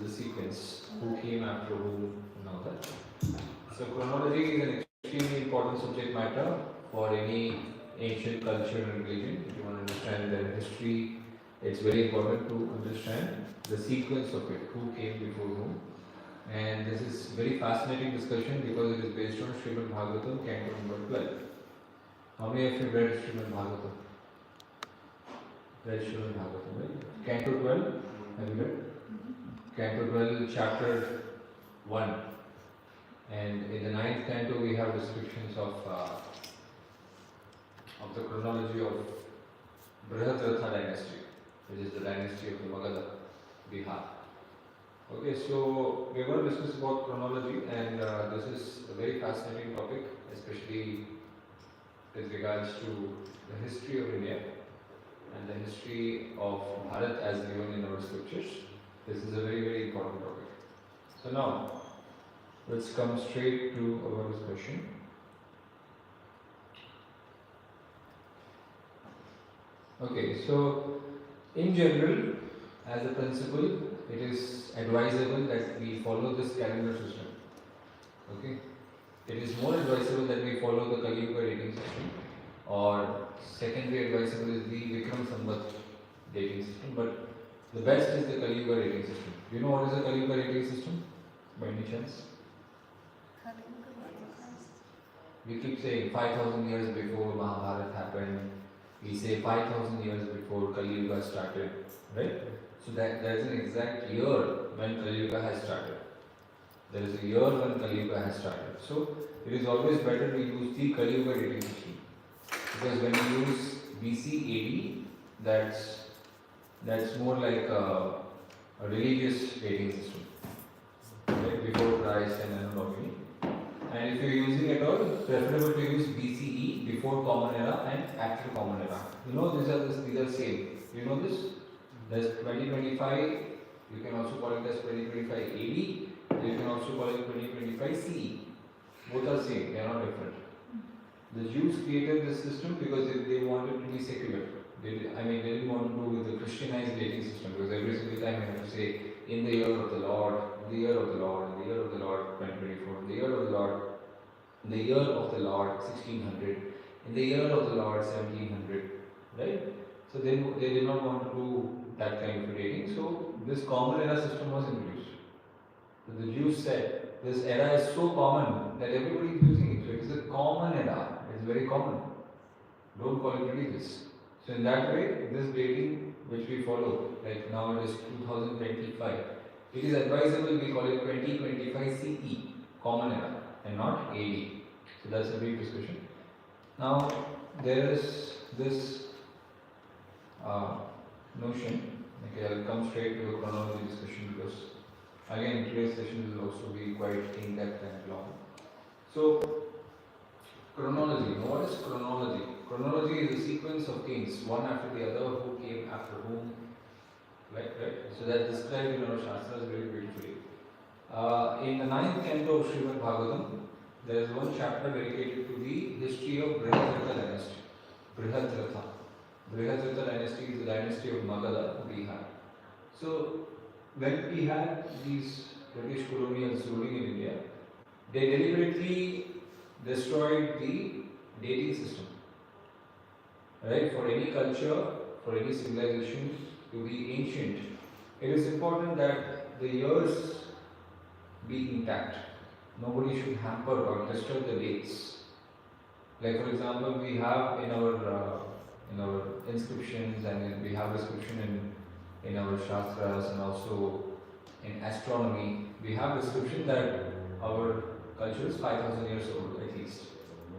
the sequence, who came after whom, and all that. So chronology is an extremely important subject matter for any ancient culture and religion. If you want to understand their history, it's very important to understand the sequence of it, who came before whom. And this is very fascinating discussion because it is based on Srimad Bhagavatam, Canto number 12. How many of you read Srimad Bhagavatam? Read Srimad Bhagavatam, right? Canto 12, have you read? Canto 12, chapter 1. And in the 9th canto, we have descriptions of the chronology of Radhadesh dynasty, which is the dynasty of the Magadha, Bihar. Okay, so we're going to discuss about chronology, and this is a very fascinating topic, especially with regards to the history of India and the history of Bharat as given in our scriptures. This is a very, very important topic. So now, let's come straight to our discussion. Okay, so in general, as a principle, it is advisable that we follow this calendar system. Okay, it is more advisable that we follow the Kali Yuga dating system, or secondly advisable is the Vikram Samvat dating system. But the best is the Kali Yuga dating system. Do you know what is the Kali Yuga dating system, by any chance? We keep saying 5,000 years before Mahabharata happened. We say 5,000 years before Kali Yuga started, right? So that there is an exact year when Kali Yuga has started. There is a year when Kali Yuga has started. So it is always better to use the Kali Yuga dating system, because when you use BC AD, that's more like a religious dating system, right? Before Christ and Anubhavi. And if you are using at all, preferable to use BCE, before Common Era, and after Common Era. You know these are same. You know this? There's 2025. You can also call it as 2025 AD. You can also call it 2025 CE. Both are same. They are not different. The Jews created this system because they wanted to be secular. They didn't want to do with the Christianized dating system, because every single time you have to say, in the year of the Lord, in the year of the Lord, in the year of the Lord 2024, in the year of the Lord, in the year of the Lord 1600, in the year of the Lord 1700, right? So they did not want to do that kind of dating. So this common era system was introduced. So the Jews said, this era is so common that everybody is using it. So it is a common era. It is very common. Don't call it religious. So in that way, this dating which we follow, like now it is 2025, it is advisable we call it 2025 CE, common era, and not AD. So that's a big discussion. Now there is this notion. Okay, I'll come straight to the chronology discussion, because again today's session will also be quite in depth and long. So chronology. Now what is chronology? Chronology is a sequence of kings, one after the other, who came after whom. Right? So that's described in our Shastras very beautifully. In the 9th canto of Srimad Bhagavatam, there is one chapter dedicated to the history of Radhadesh dynasty. Radhadesh dynasty is the dynasty of Magadha, Bihar. So when we had these British colonials ruling in India, they deliberately destroyed the dating system. Right? For any culture, for any civilization to be ancient, it is important that the years be intact. Nobody should hamper or disturb the dates. Like for example, we have in our inscriptions, and we have description in our Shastras, and also in astronomy, we have description that our culture is 5,000 years old at least.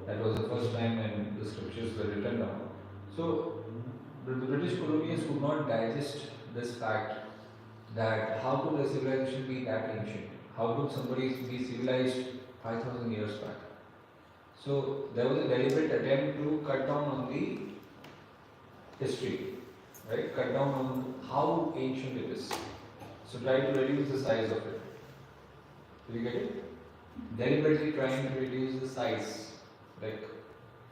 That was the first time when the scriptures were written down. So the British colonials could not digest this fact that how could a civilization be that ancient? How could somebody be civilized 5,000 years back? So there was a deliberate attempt to cut down on the history, right? Cut down on how ancient it is. So try to reduce the size of it. Did you get it? Deliberately trying to reduce the size. Like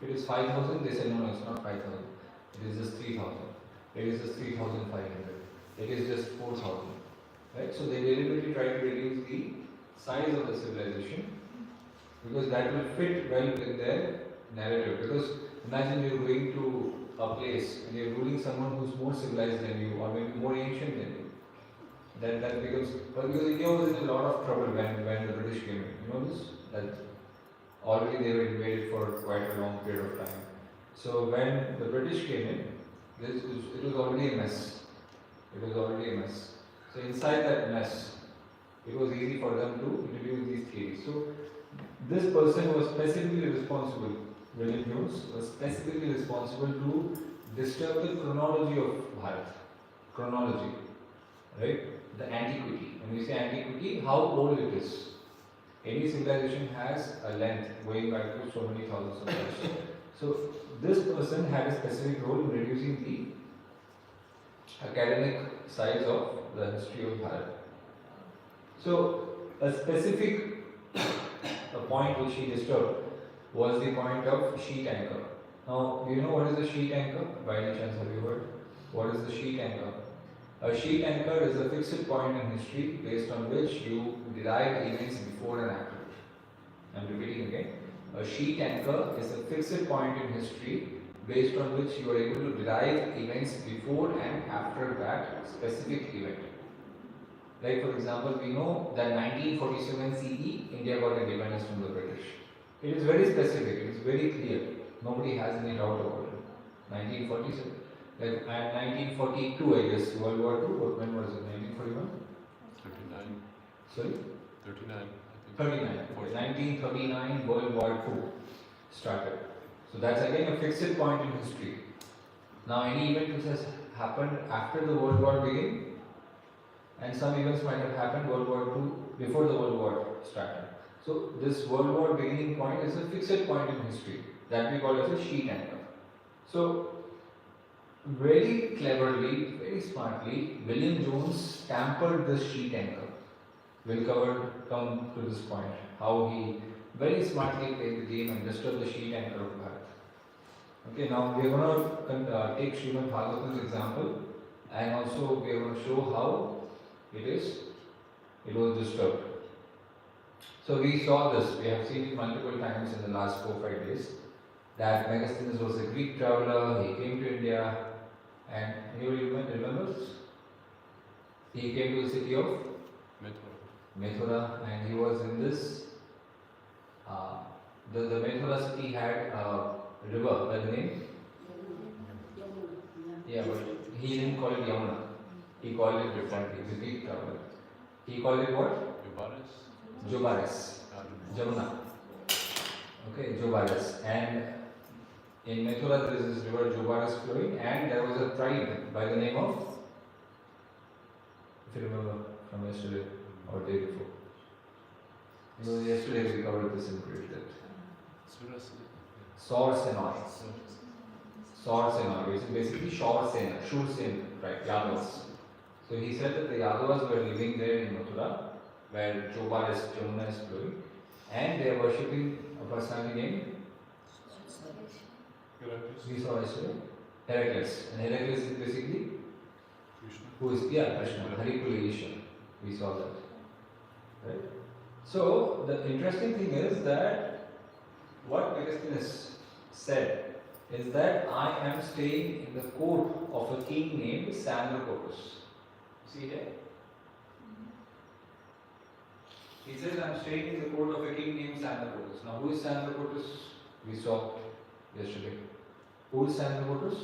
if it is 5,000, they say no, it's not 5,000. It is just 3,000. It is just 3,500. It is just 4,000. right? So they deliberately try to reduce the size of the civilization because that will fit well with their narrative. Because imagine you're going to a place and you're ruling someone who's more civilized than you or maybe more ancient than you. Then that becomes, but because India was in a lot of trouble when the British came in. You know this? That already they were invaded for quite a long period of time. So when the British came in, it was already a mess. It was already a mess. So inside that mess, it was easy for them to introduce these theories. So this person was specifically responsible, William Jones was specifically responsible to disturb the chronology of Bharat. Chronology, right? The antiquity. When we say antiquity, how old it is. Any civilization has a length going back to so many thousands of years. So this person had a specific role in reducing the academic size of the history of Bharat. So a specific point which he disturbed was the point of sheet anchor. Now, do you know what is a sheet anchor? By any chance have you heard? What is the sheet anchor? A sheet anchor is a fixed point in history based on which you derive events before and after. I am repeating again. A sheet anchor is a fixed point in history based on which you are able to derive events before and after that specific event. Like for example, we know that 1947 CE, India got independence from the British. It is very specific, it is very clear. Nobody has any doubt about it. 1947. Like, and 1942, I guess, World War II, or when was it? 1941? 39. Sorry? 39. 39. 1939, World War II started. So that's again a fixed point in history. Now, any event which has happened after the World War began, and some events might have happened World War II before the World War started. So this World War beginning point is a fixed point in history that we call as a sheet anchor. So very cleverly, very smartly, William Jones tampered this sheet anchor. We'll come to this point, how he very smartly played the game and disturbed the sheet anchor of Bharat. Okay, now we are going to take Srimad Bhagavatam's example and also we are going to show how it was disturbed. So we saw this, we have seen it multiple times in the last 4-5 days, that Megasthenes was a Greek traveler, he came to India, and anybody remembers? He came to the city of Mathura, and he was in this, the Mathura city had a river by the name? Yeah, but he didn't call it Yamuna. He called it differently, the Greek traveler. He called it what? Jobaris. Jamuna. Okay, Jobaris. And in Mathura there is this river Jobaris flowing, and there was a tribe by the name of, if you remember from yesterday or day before. You know, yesterday we covered this in great depth. Sorsenoi. Sorsenoi, which is basically Shursen, right? Yadavas. So he said that the Yadavas were living there in Mathura, where Jamuna is flowing, and they are worshipping a personality named, we saw yesterday, Hare Krsna. And Hare Krsna is basically Krishna. Who is Krishna, Harikula. We saw that. Right? So the interesting thing is that what Megasthenes said is that I am staying in the court of a king named Sandrocotus. See there? He says, I am staying in the court of a king named Sandrocotus. Now, who is Sandrocotus? We saw yesterday. Who is Sandrocotus?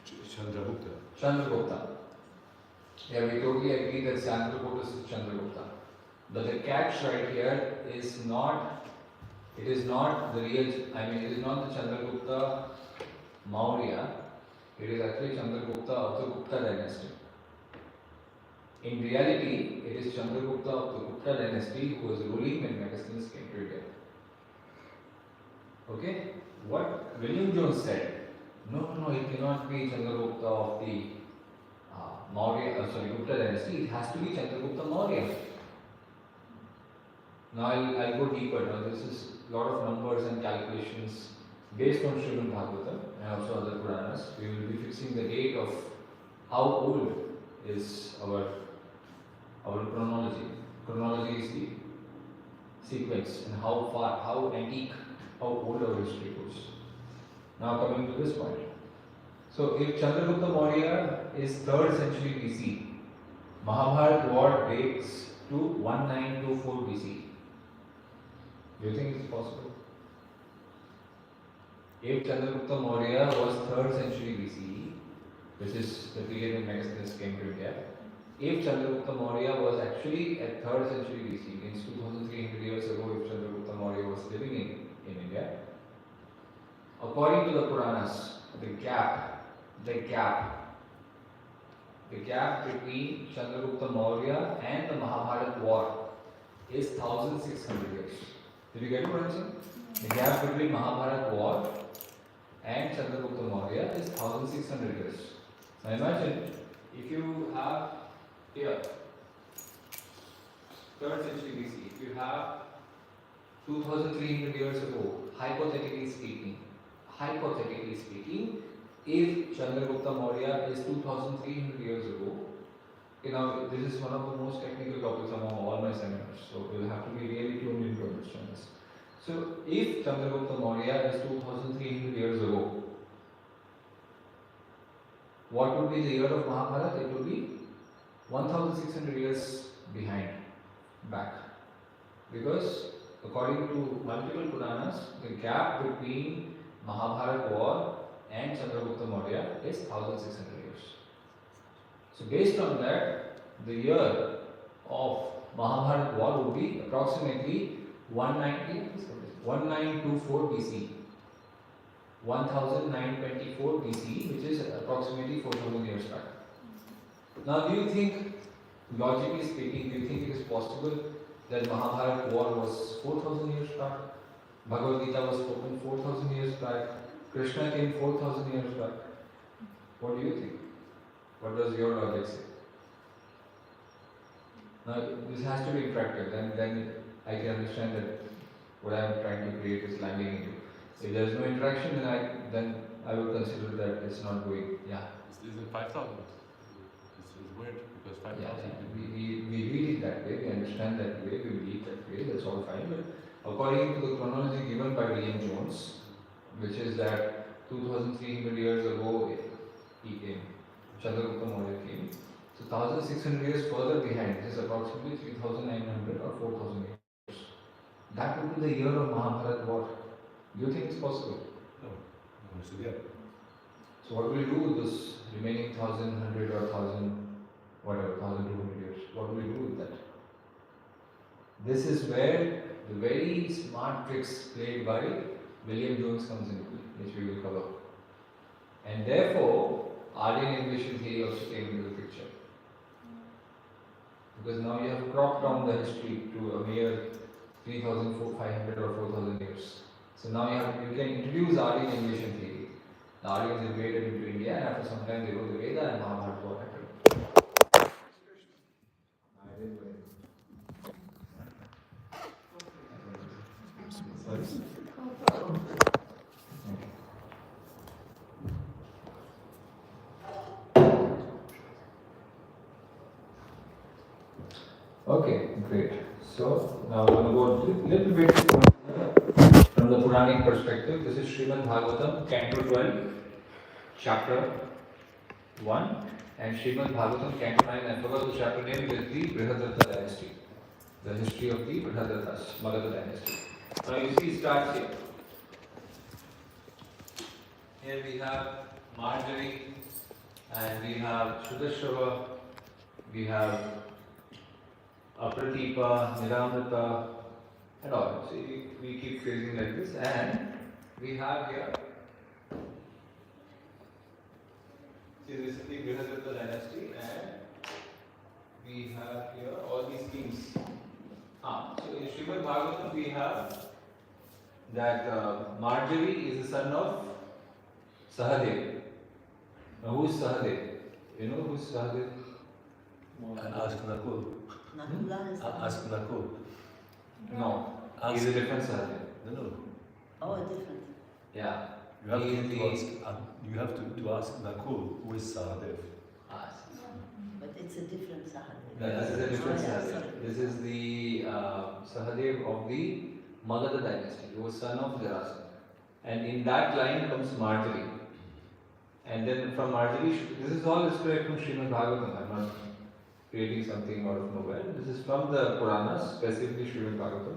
Chandragupta. Chandragupta. Yeah, we totally agree that Sandrocotus is Chandragupta. But the catch right here is not, it is not the real, it is not the Chandragupta Maurya, it is actually Chandragupta of the Gupta dynasty. In reality, it is Chandragupta of the Gupta dynasty who was ruling when Megasthenes came to India. Okay? What William Jones said, no, it cannot be Chandragupta of the Gupta dynasty, it has to be Chandragupta Maurya. Now I'll go deeper. Now this is a lot of numbers and calculations based on Srimad Bhagavatam and also other Puranas. We will be fixing the date of how old is our chronology? Chronology is the sequence and how far, how antique, how old our history goes. Now coming to this point. So if Chandragupta Maurya is 3rd century BC, Mahabharat war dates to 1924 BC. Do you think it's possible? If Chandragupta Maurya was 3rd century BC, which is the period when Megasthenes came to India, if Chandragupta Maurya was actually at 3rd century BC, means 2300 years ago, if Chandragupta Maurya was living in India, according to the Puranas, the gap between Chandragupta Maurya and the Mahabharat war is 1600 years. Did you get what I'm saying? The gap between Mahabharat war and Chandragupta Maurya is 1600 years. Now imagine if you have here 3rd century BC, if you have 2300 years ago, hypothetically speaking, if Chandragupta Maurya is 2300 years ago, this is one of the most technical topics among all my seminars, so you'll have to be really tuned in to understand this. So, if Chandragupta Maurya is 2300 years ago, what would be the year of Mahabharata? It would be 1600 years back. Because according to multiple Puranas, the gap between Mahabharat war and Chandragupta Maurya is 1600 years. So based on that, the year of Mahabharat war would be approximately 1924 BC. 1924 BC, which is approximately 4000 years back. Now, do you think, logically speaking, do you think it is possible that Mahabharat war was 4000 years back? Bhagavad Gita was spoken 4000 years back. Krishna came 4000 years back. What do you think? What does your logic say? Now, this has to be interactive, then I can understand that what I am trying to create is landing into. If there is no interaction, then I would consider that it's not going. Yeah. This is 5000. This is weird because 5000. Yeah. We read it that way, we understand that way, we believe that way, that's all fine. But according to the chronology given by William Jones, which is that 2300 years ago he came, Chandragupta Maurya came. So 1600 years further behind, this is approximately 3900 or 4000 years. That would be the year of Mahabharat war. Do you think it's possible? No. Yeah. So what will we do with this remaining 1100 or 1200 years? What will we do with that? This is where the very smart tricks played by William Jones comes into play, which we will cover. And therefore, Aryan invasion theory also came into the picture. Because now you have cropped down the history to a mere 3500 or 4000 years. So now you can introduce Aryan invasion theory. The Aryans invaded into India, and after some time they wrote the Veda and Mahabharata war happened. Okay, great. So now we're going to go a little bit from the Puranic perspective. This is Srimad Bhagavatam, Canto 12, Chapter 1, and Srimad Bhagavatam, Canto 9. I forgot the chapter name. It is the Brihadrata dynasty, the history of the Brihadratas, Magadha dynasty. Now you see, it starts here. Here we have Marjorie, and we have Sudashava, we have Apratipa, Niramrita, and all. So we keep phrasing like this, and we have here, see, this is the Brihadrata dynasty, and we have here all these kings. So in Srimad Bhagavatam we have that Marjorie is the son of Sahadev. Now who is Sahadev? You know who is Sahadev? Ask Nakul. Ask Nakul. No, he is a different Sahadev. No. Oh, different. Yeah. You have to ask Nakul, who is Sahadev. it's a different Sahadev. No, this is a different Sahadev. Sorry. This is the Sahadev of the Magadha dynasty. He was son of Jarasandha. And in that line comes Marjorie. And then from Marjorie, this is all described from Srimad Bhagavatam. I'm not creating something out of nowhere. This is from the Puranas, specifically Srimad Bhagavatam.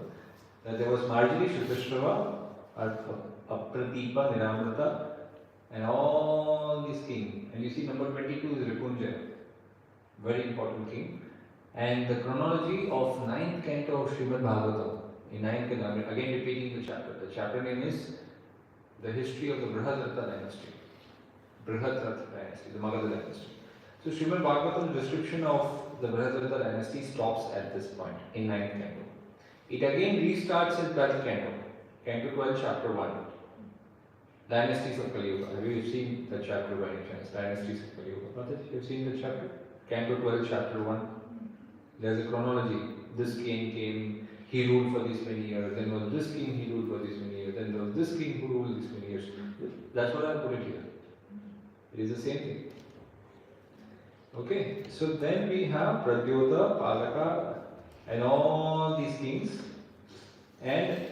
That there was Marjorie, Shuddhashrava, Apratipa, Niramrata, and all these kings. And you see number 22 is Ripunjaya, very important king. And the chronology of 9th canto of Srimad Bhagavatam, in 9th canto, again repeating the chapter. The chapter name is The History of the Brihadrata Dynasty. Brihadrata Dynasty, the Magadha Dynasty. So Srimad Bhagavatam's description of the Brihadrata Dynasty stops at this point, in 9th canto. It again restarts in 12th canto, canto 12, chapter 1. Dynasties of Kali Yuga. Have you seen the chapter by any chance? Dynasties of Kali Yuga. Not that you have seen the chapter? Canto 12, chapter 1. There's a chronology. This king came, he ruled for these many years. Then was this king, he ruled for these many years. Then there was this king who ruled these many years. That's what I put it here. It is the same thing. Okay, so then we have Pradyota, Palaka, and all these kings. And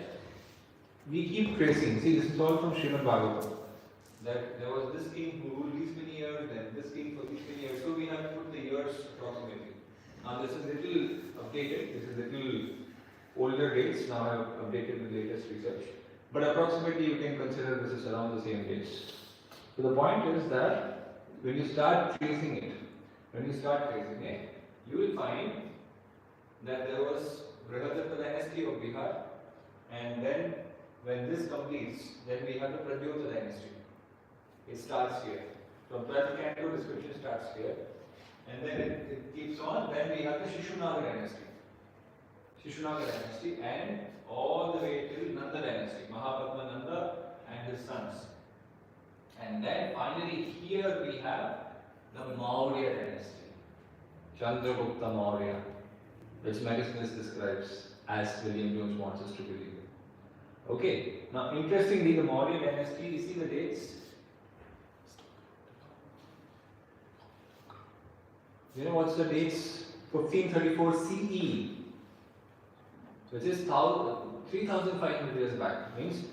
we keep tracing. See, this is all from Srimad Bhagavatam. That there was this king who ruled these many years, then this king for these many years. So we have to put the years approximately. Now this is little updated. This is little older dates. Now I have updated with latest research. But approximately you can consider this is around the same dates. So the point is that when you start tracing it, you will find that there was Brihadrata dynasty of Bihar, and then when this completes, then we have the Pradyota dynasty. It starts here. From 12th canto, description starts here, and then it keeps on. Then we have the Shishunaga dynasty, and all the way till Nanda dynasty, Mahapadma Nanda and his sons. And then finally here we have the Maurya dynasty, Chandragupta Maurya, which Megasthenes describes as William Jones wants us to believe. Okay, now interestingly, the Maurya dynasty, you see the dates? You know what's the dates? 1534 CE, which is 3,500 years back. Means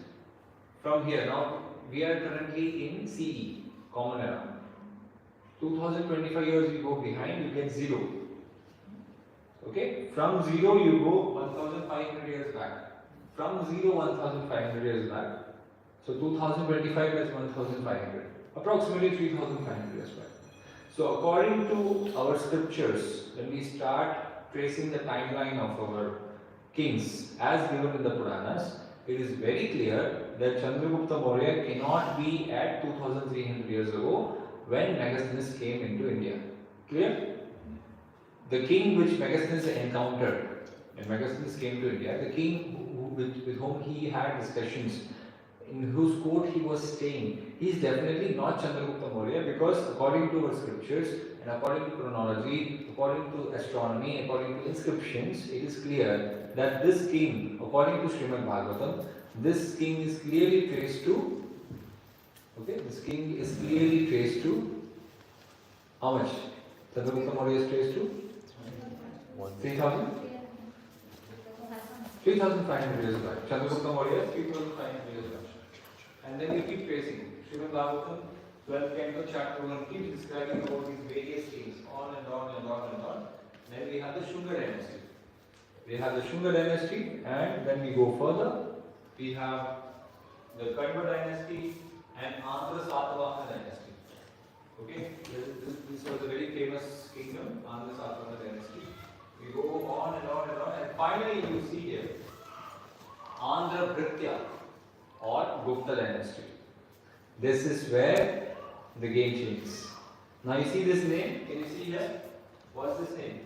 from here, now we are currently in CE, Common Era. 2025 years you go behind, you get 0. Okay, from 0 you go 1,500 years back. From 0, 1,500 years back. So 2025 is 1,500. Approximately 3,500 years back. So according to our scriptures, when we start tracing the timeline of our kings as given in the Puranas, it is very clear that Chandragupta Maurya cannot be at 2,300 years ago when Megasthenes came into India. Clear? The king which Megasthenes encountered when Megasthenes came to India, the king with whom he had discussions, in whose court he was staying, he is definitely not Chandragupta Maurya, because according to our scriptures and according to chronology, according to astronomy, according to inscriptions, it is clear that this king, according to Srimad Bhagavatam, this king is clearly traced to, how much? Chandragupta Maurya is traced to 3,000? 3,500 years back. Chandragupta Maurya is 3,500 years back. And then you keep tracing. Srimad Bhagavatam, 12th canto, chapter 1, keeps describing about these various kings, on and on and on and on. Then we have the Shunga dynasty. And then we go further. We have the Kadva dynasty and Andhra Satavahana dynasty. Okay, this was a very famous kingdom, Andhra Satavahana dynasty. We go on and on and on, and finally you see here Andhra Bhritya or Gupta dynasty. This is where the game changes. Now you see this name, can you see here? What's this name?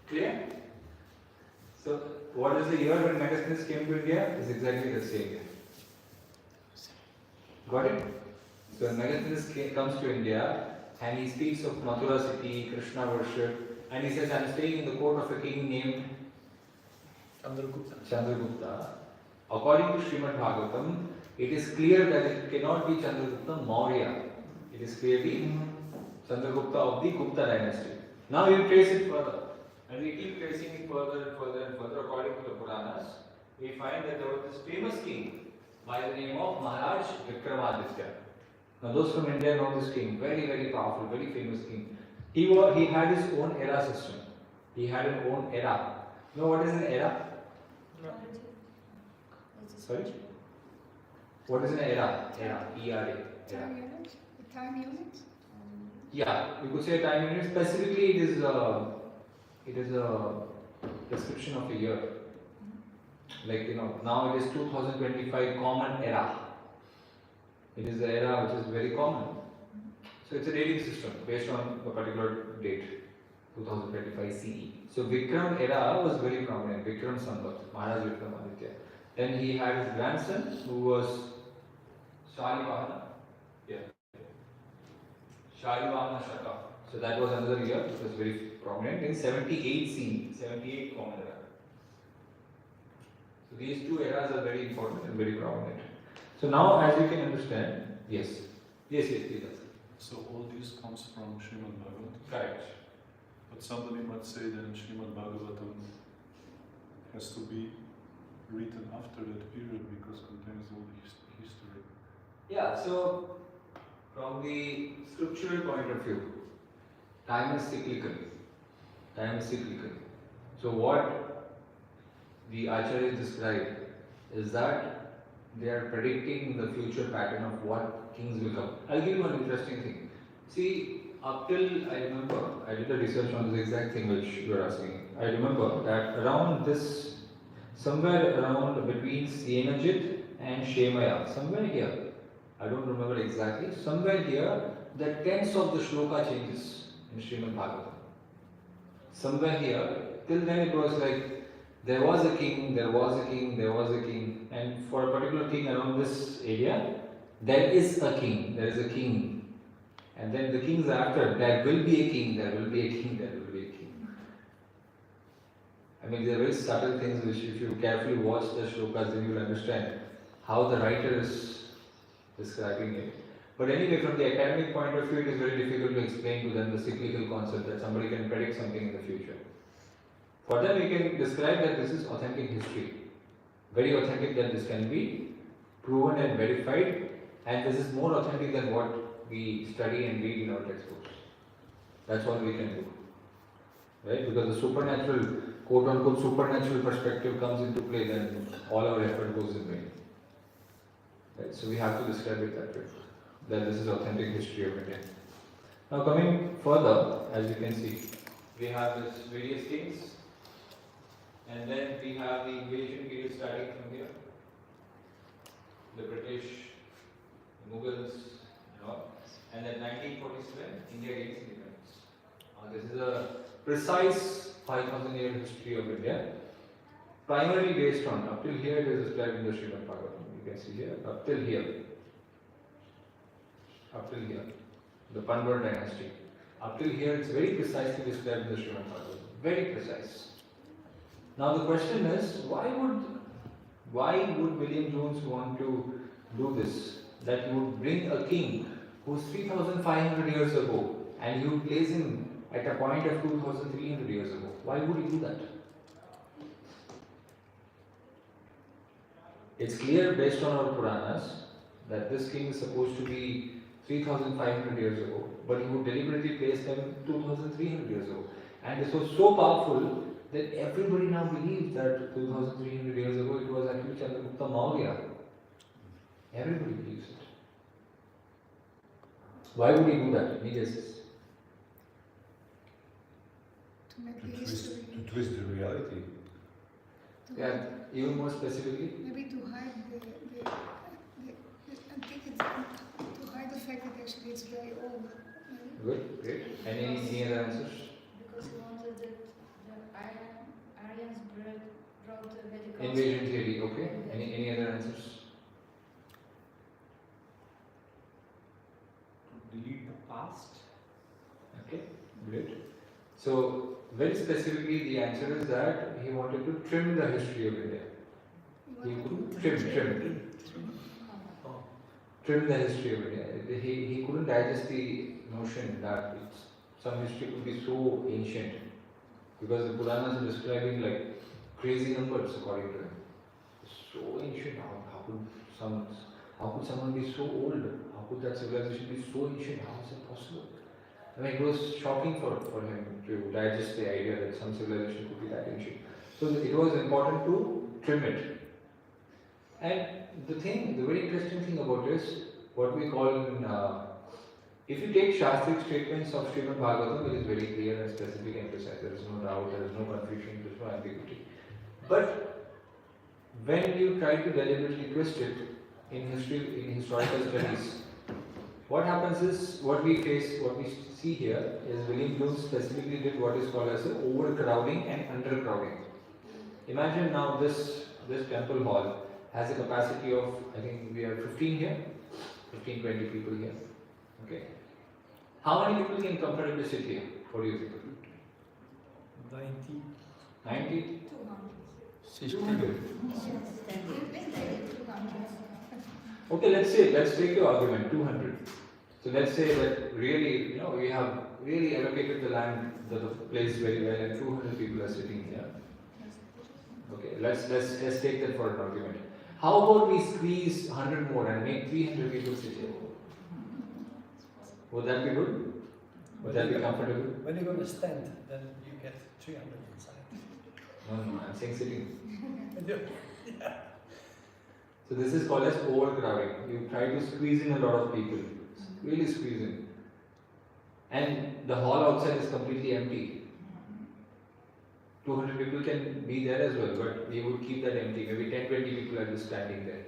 Clear? So what is the year when Megasthenes came to India? It's exactly the same year. Got it? So when Megasthenes comes to India, and he speaks of Mathura city, Krishna worship, and he says, I am staying in the court of a king named Chandragupta. According to Srimad Bhagavatam, it is clear that it cannot be Chandragupta Maurya. is clearly Chandragupta of the Gupta dynasty. Now you trace it further, and we keep tracing it further and further and further. According to the Puranas, we find that there was this famous king by the name of Maharaj Vikramaditya. Now those from India know this king, very very powerful, very famous king. He had his own era system. He had an own era. You know what is an era? Sorry? What is an era? Era. E-R-A. Time unit? The time unit? Yeah, you could say a time unit. Specifically, it is a description of a year. Like now it is 2025 common era. It is the era which is very common. So it's a dating system based on a particular date, 2025 CE. So Vikram era was very prominent. Vikram Samvat, Maharaj Vikramaditya. Then he had his grandson who was Shalivahana. Yeah. Shalivahana Shaka. So that was another year which was very prominent in 78 CE, 78 common era. So these two eras are very important and very prominent. So now as you can understand, yes, please. So all this comes from Srimad Bhagavatam. Correct. But somebody might say that Srimad Bhagavatam has to be written after that period because it contains all the history. Yeah, so from the scriptural point of view, time is cyclical. Time is cyclical. So what the Acharyas describe is that they are predicting the future pattern of what kings will come. I'll give you one interesting thing. See, up till I remember, I did a research on this exact thing which you are asking. I remember that around this, somewhere around between Sienajit and Shemaya, somewhere here, I don't remember exactly, somewhere here, the tense of the shloka changes in Srimad Bhagavatam. Somewhere here, till then it was like, there was a king, there was a king, there was a king, and for a particular king around this area, there is a king, there is a king. And then the kings after, there will be a king, there will be a king, there will be a king. I mean, these are very subtle things which if you carefully watch the shlokas, then you will understand how the writer is describing it. But anyway, from the academic point of view, it is very difficult to explain to them the cyclical concept that somebody can predict something in the future. For them, we can describe that this is authentic history. Very authentic that this can be proven and verified, and this is more authentic than what we study and read in our textbooks. That's what we can do. Right? Because the supernatural, quote unquote, supernatural perspective comes into play, then all our effort goes in vain. Right? So we have to describe it that way, that this is authentic history of India. Now coming further, as you can see, we have this various kings, and then we have the invasion period starting from here. The British, the Mughals, and then 1947, India gains independence. This is a precise 5,000 year history of India, primarily based on, up till here it is described in the Srimad Bhagavatam. You can see here, up till here, the Pandvar dynasty. Up till here it's very precisely described in the Srimad Bhagavatam, very precise. Now the question is, why would William Jones want to do this? That you would bring a king who's 3,500 years ago and you would place him at a point of 2,300 years ago. Why would he do that? It's clear based on our Puranas that this king is supposed to be 3,500 years ago, but he would deliberately place him 2,300 years ago. And this was so powerful that everybody now believes that 2,300 years ago it was actually Chandragupta Maurya. Everybody believes it. Why would he do that? Any guesses? To make the history. To twist the reality. Yeah, even more specifically? Maybe to hide to hide the fact that actually it's very old. Maybe? Good, great. Any other answers? Because he wanted that the Aryans brought the Vedic Invasion theory, okay. Any other answers? Delete the past. Okay, great. So, very specifically, the answer is that he wanted to trim the history of India. He would trim. trim the history of India. He couldn't digest the notion that some history could be so ancient, because the Puranas are describing like crazy numbers according to him. So ancient, how could someone be so old? How could that civilization be so ancient? How is it possible? I mean, it was shocking for him to digest the idea that some civilization could be that ancient. So it was important to trim it. And the very interesting thing about this, what we call if you take Shastric statements of Srimad Bhagavatam, it is very clear and specific and precise. There is no doubt, there is no confusion, there is no ambiguity. But when you try to deliberately twist it in history, in historical studies, what happens is, what we see here is William Bloom specifically did what is called as overcrowding and undercrowding. Imagine now this temple hall has a capacity of, I think we have 15 here, 20 people here. Okay. How many people can comfortably sit here? What do you think? 90. 90? 200. Okay, let's take your argument, 200. So let's say that really, we have really allocated the land, the place very well, and 200 people are sitting here. Okay, let's take that for an argument. How about we squeeze 100 more and make 300 people sit here? Would that be good? Would that be comfortable? When you're going to stand, then you get 300 inside. No, I'm saying sitting. Yeah. So this is called as overcrowding. You try to squeeze in a lot of people, really squeeze in. And the hall outside is completely empty. 200 people can be there as well, but we would keep that empty. Maybe 10-20 people are just standing there.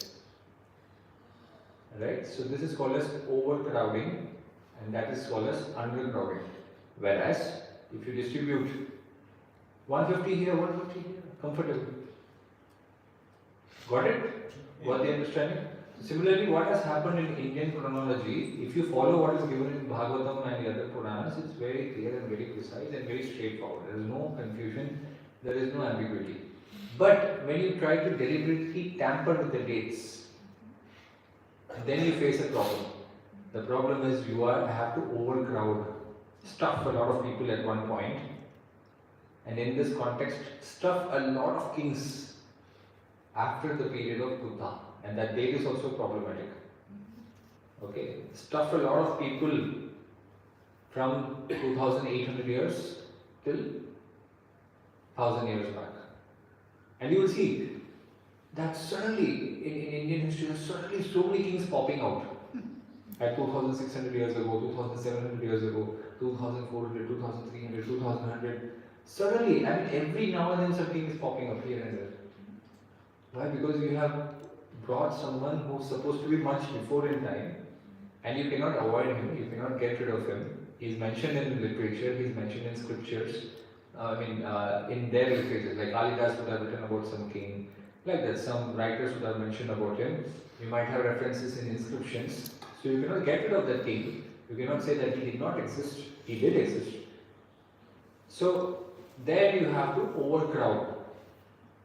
Right? So this is called as overcrowding, and that is called as undercrowding. Whereas, if you distribute 150 here, 150 here, comfortable. Got it? Got the understanding? Similarly, what has happened in Indian chronology, if you follow what is given in Bhagavatam and the other Puranas, it's very clear and very precise and very straightforward. There is no confusion, there is no ambiguity. But when you try to deliberately tamper with the dates, then you face a problem. The problem is you have to overcrowd, stuff a lot of people at one point, and in this context, stuff a lot of kings after the period of Buddha, and that date is also problematic. Okay, stuff a lot of people from 2800 years till 1000 years back, and you will see that suddenly in Indian history there's suddenly so many kings popping out at 2600 years ago, 2700 years ago, 2400, 2300, 2100. Suddenly, I mean, every now and then some king is popping up here and there. Why? Because you have brought someone who's supposed to be much before in time, and you cannot avoid him, you cannot get rid of him. He's mentioned in literature, he's mentioned in scriptures, in their literatures, like Kalidas would have written about some king, like that. Some writers would have mentioned about him. You might have references in inscriptions. So you cannot get rid of that king. You cannot say that he did not exist. He did exist. So there you have to overcrowd,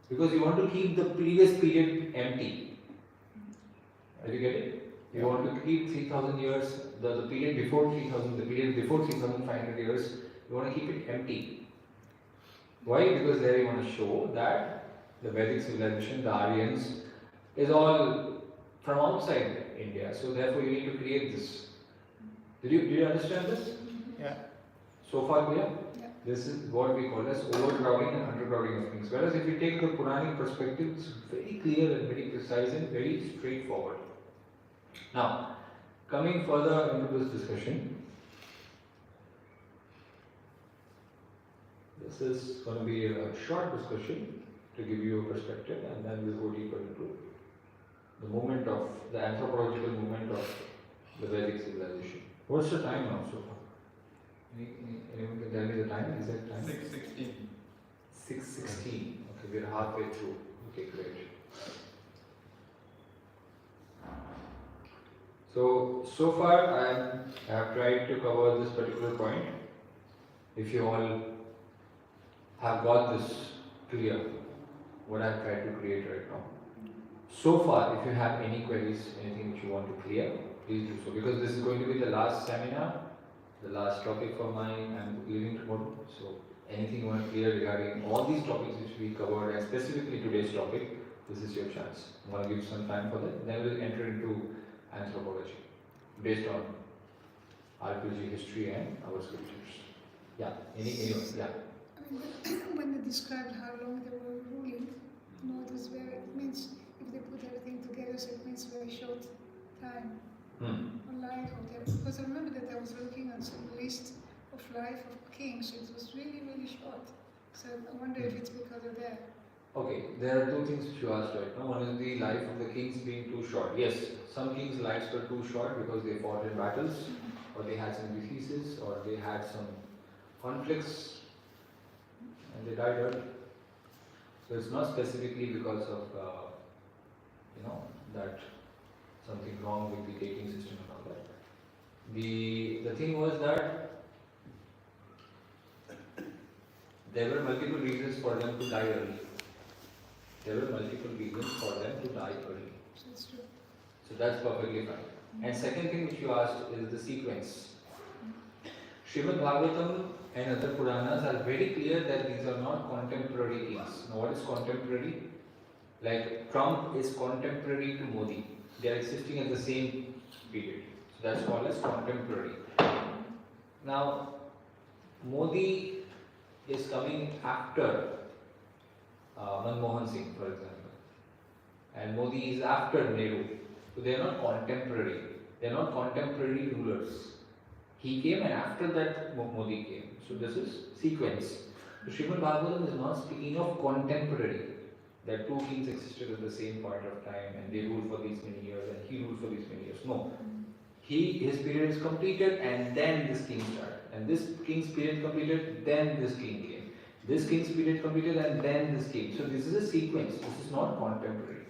because you want to keep the previous period empty. Are you getting it? You want to keep 3000 years, the period before 3000, the period before 3500 years, you want to keep it empty. Why? Because there you want to show that the Vedic civilization, the Aryans, is all from outside India. So therefore you need to create this. Did you understand this? Yeah. So far clear? Yeah. This is what we call as overcrowding and undercrowding of things. Whereas if you take the Puranic perspective, it's very clear and very precise and very straightforward. Now, coming further into this discussion, this is going to be a short discussion to give you a perspective, and then we'll go deeper into the movement of the anthropological movement of the Vedic civilization. What's the time now so far? Anyone can tell me the time? Is that time? 6:16. 6:16. Okay, we're halfway through. Okay, great. So far I have tried to cover this particular point. If you all have got this clear, what I have tried to create right now. So far, if you have any queries, anything which you want to clear, please do so. Because this is going to be the last seminar, the last topic for mine. I'm leaving tomorrow. So anything you want to clear regarding all these topics which we covered, and specifically today's topic, this is your chance. I'm going to give some time for that. Then we'll enter into anthropology based on RPG history and our scriptures. Yeah. Yeah. I mean, when they described how long they were ruling, it was very, it means if they put everything together, so it means very short time. On life of them. Because I remember that I was looking at some list of life of kings, it was really, really short. So I wonder if it's because of that. Okay, there are two things which you asked right now. One is the life of the kings being too short. Yes, some kings' lives were too short because they fought in battles, or they had some diseases, or they had some conflicts, and they died early. So it's not specifically because of, that something wrong with the dating system and all that. The thing was that there were multiple reasons for them to die early. There were multiple reasons for them to die early. So it's true. So that's perfectly fine. And second thing which you asked is the sequence. Srimad Bhagavatam and other Puranas are very clear that these are not contemporary kings. Now what is contemporary? Like Trump is contemporary to Modi. They are existing at the same period. So that's called as contemporary. Now Modi is coming after Manmohan Singh, for example. And Modi is after Nehru. So they are not contemporary. They are not contemporary rulers. He came and after that Modi came. So this is sequence. So Srimad Bhagavatam is not speaking of contemporary. That two kings existed at the same point of time and they ruled for these many years and he ruled for these many years. No. His period is completed and then this king started. And this king's period completed, then this king came. This king's period completed and then this king. So this is a sequence. This is not contemporary.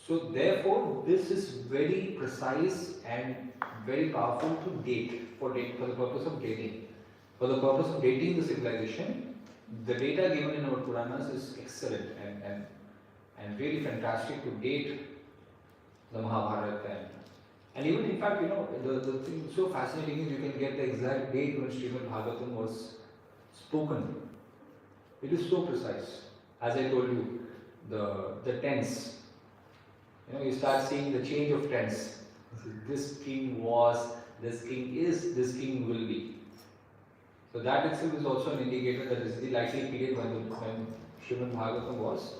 So therefore, this is very precise and very powerful to date for the purpose of dating. For the purpose of dating the civilization, the data given in our Puranas is excellent and really fantastic to date the Mahabharata and even in fact, the thing so fascinating is you can get the exact date when Srimad Bhagavatam was spoken. It is so precise. As I told you, the tense. You start seeing the change of tense. This king was, this king is, this king will be. So that itself is also an indicator that this is the likely period when Srimad Bhagavatam was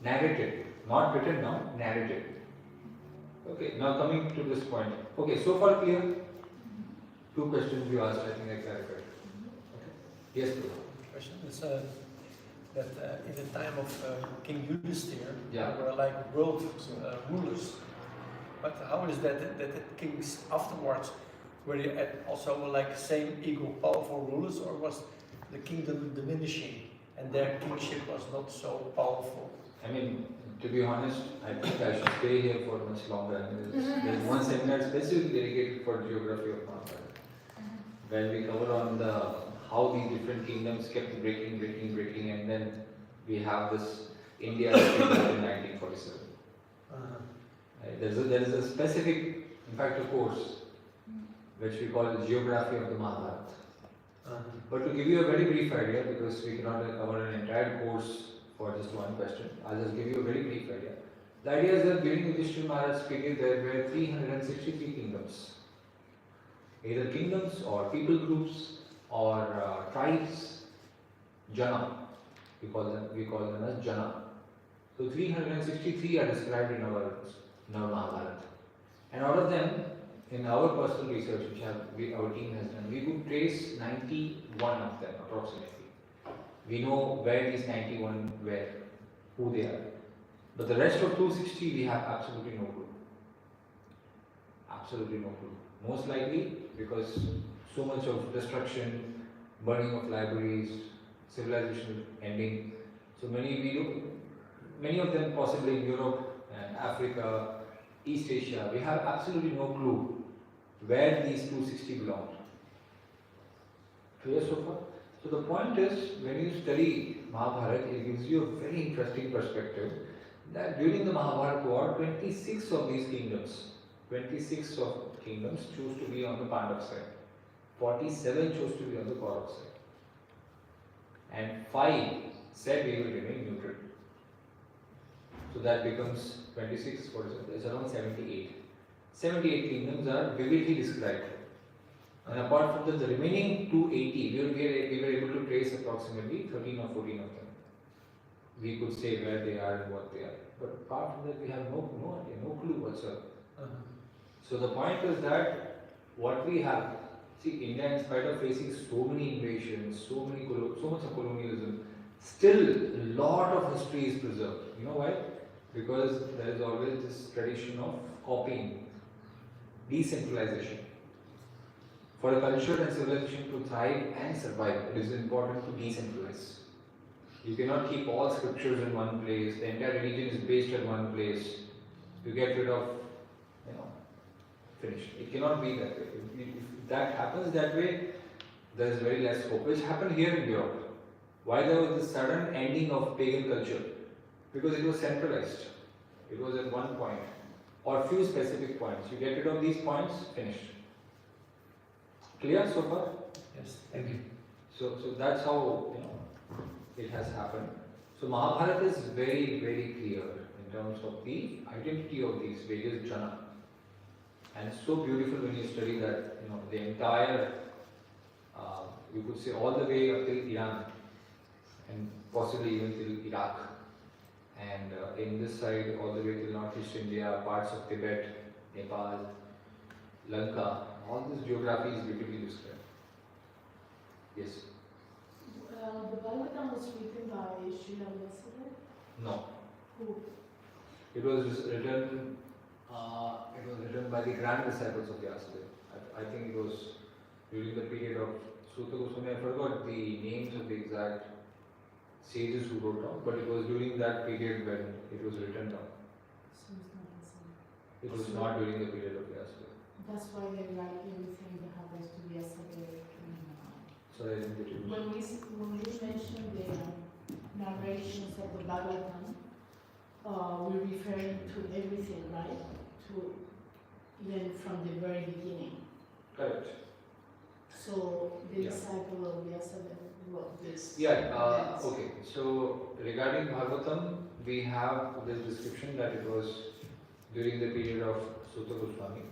narrated. Not written now, narrated. Okay, now coming to this point. Okay, so far clear? Two questions you asked, I think I clarified. Okay. Yes, please. The question is that in the time of King Yudhisthira, Yeah. there were like world rulers. But how is that the kings afterwards, were they also like same equal powerful rulers, or was the kingdom diminishing and their kingship was not so powerful? I mean, to be honest, I think I should stay here for much longer. I mean, there's one seminar specifically dedicated for geography of Mahabharata, where we cover on how these different kingdoms kept breaking, and then we have this India in 1947. Right? There is a specific, in fact, a course which we call the geography of the Mahabharata. But to give you a very brief idea, because we cannot cover an entire course for just one question, I'll just give you a very brief idea. The idea is that during Yudhishthira Maharaj's period there were 363 kingdoms. Either kingdoms or people groups or tribes, Jana. We call them as Jana. So 363 are described in our Mahabharata. And out of them, in our personal research which our team has done, we could trace 91 of them approximately. We know where these 91 were, who they are. But the rest of 260 we have absolutely no clue. Absolutely no clue. Most likely because so much of destruction, burning of libraries, civilization ending. So many of them possibly in Europe and Africa, East Asia, we have absolutely no clue where these 260 belong. Clear so far? So the point is, when you study Mahabharata, it gives you a very interesting perspective that during the Mahabharata war, 26 of these kingdoms, 26 of kingdoms chose to be on the Pandav side. 47 chose to be on the Kaurav side. And 5 said we will remain neutral. So that becomes 26, what is it? It's around 78. 78 kingdoms are vividly described. And apart from the remaining 280, we were able to trace approximately 13 or 14 of them. We could say where they are and what they are. But apart from that, we have no idea, no clue whatsoever. So the point is that what we have, see, India, in spite of facing so many invasions, so much of colonialism, still a lot of history is preserved. You know why? Because there is always this tradition of copying, decentralization. For a culture and civilization to thrive and survive, it is important to decentralize. You cannot keep all scriptures in one place, the entire religion is based at one place. You get rid of, finished. It cannot be that way. If that happens that way, there is very less hope, which happened here in Europe. Why there was this sudden ending of pagan culture? Because it was centralized. It was at one point, or few specific points. You get rid of these points, finished. Clear so far? Yes, thank you. So that's how it has happened. So Mahabharata is very, very clear in terms of the identity of these various jana. And it's so beautiful when you study that, the entire, you could say all the way up till Iran and possibly even till Iraq. And in this side, all the way till Northeast India, parts of Tibet, Nepal, Lanka, all this geography is beautifully described. Yes? The Bhagavatam was written by Srila Vyasada? No. Who? It was written by the grand disciples of Vyasadeva. I think it was during the period of Sutta Goswami. I forgot the names of the exact sages who wrote down, but it was during that period when it was written down. So it's not the same. It was not during the period of Vyasadeva. That's why they write everything that happens to Vyasada. So I didn't get it. When we mention the narrations of the Bhagavatam, we're referring to everything, right? To even from the very beginning. Correct. So the Yeah. disciple of Vyasada wrote this. Yeah, okay. So regarding Bhagavatam, we have this description that it was during the period of Sutta Goswami.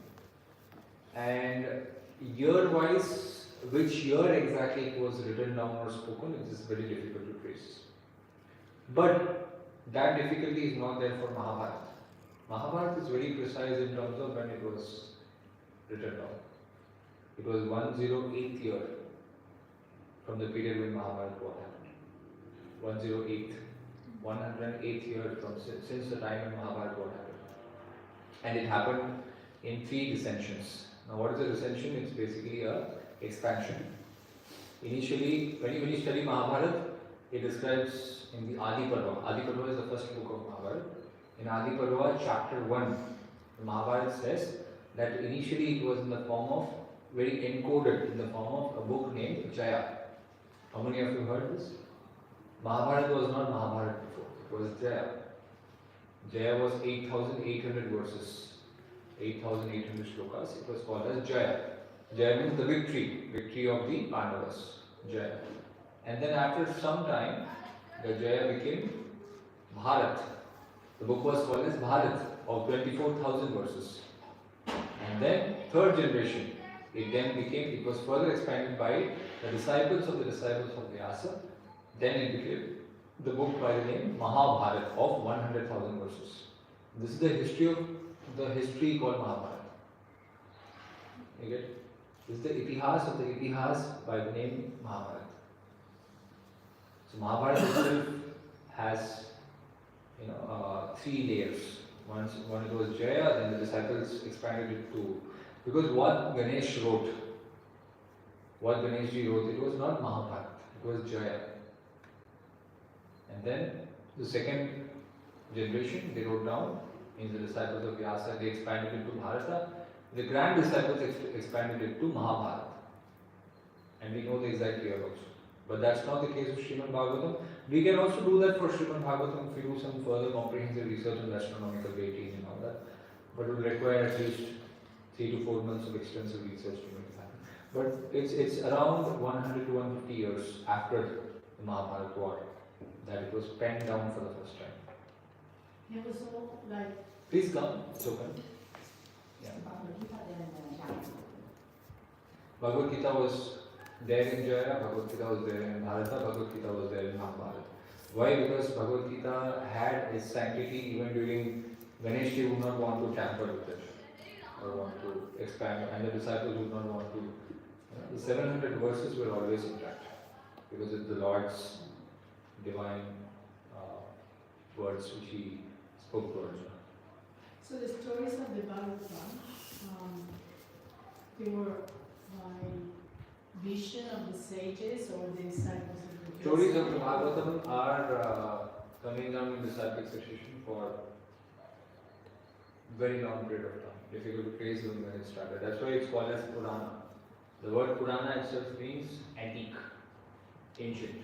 And year-wise, which year exactly it was written down or spoken, it is very difficult to trace. But that difficulty is not there for Mahabharata. Mahabharata is very precise in terms of when it was written down. It was 108th year from the period when Mahabharata war happened. 108th year from since the time when Mahabharata war happened. And it happened in 3 dissensions. Now what is a dissension? It's basically a expansion. Initially, when you study Mahabharata, it describes in the Adi Parva. Adi Parva is the first book of Mahabharata. In Adi Parva, chapter 1, the Mahabharata says that initially it was in the form of, very encoded in the form of a book named Jaya. How many of you heard this? Mahabharata was not Mahabharata before, it was Jaya. Jaya was 8,800 verses, 8,800 shlokas. It was called as Jaya. Jaya means the victory of the Pandavas, Jaya. And then after some time, the Jaya became Bharat. The book was called as Bharat of 24,000 verses. And then third generation, it was further expanded by the disciples of Vyasa. Then it became the book by the name Mahabharata of 100,000 verses. This is the history called Mahabharata. You get it? This is the itihas of the itihas by the name Mahabharata. So Mahabharata itself has 3 layers. One it was Jaya, then the disciples expanded it to, because what Ganeshji wrote, it was not Mahabharata, it was Jaya. And then the second generation, they wrote down in the disciples of Vyasa, they expanded it to Bharata. The grand disciples expanded it to Mahabharata. And we know the exact year also. But that's not the case with Srimad Bhagavatam. We can also do that for Srimad Bhagavatam if we do some further comprehensive research on astronomical dating and all that. But it will require at least 3 to 4 months of extensive research to make it happen. But it's around 100 to 150 years after the Mahabharata war that it was penned down for the first time. There was no like Please come, it's open. Yeah. Bhagavad Gita was there in Jaya, Bhagavad Gita was there in Bharata, Bhagavad Gita was there in Mahabharata. Why? Because Bhagavad Gita had its sanctity even during Ganesh would not want to tamper with it or want to expand, and the disciples would not want to. The 700 verses were always intact because it's the Lord's divine words which He spoke to Arjuna. so the stories of the Bhagavatam, they were by vision of the sages or the disciples of the Stories of the Bhagavatam are coming down in disciplic succession for very long period of time. Difficult to trace them when it started. That's why it's called as Purana. The word Purana itself means antique, ancient.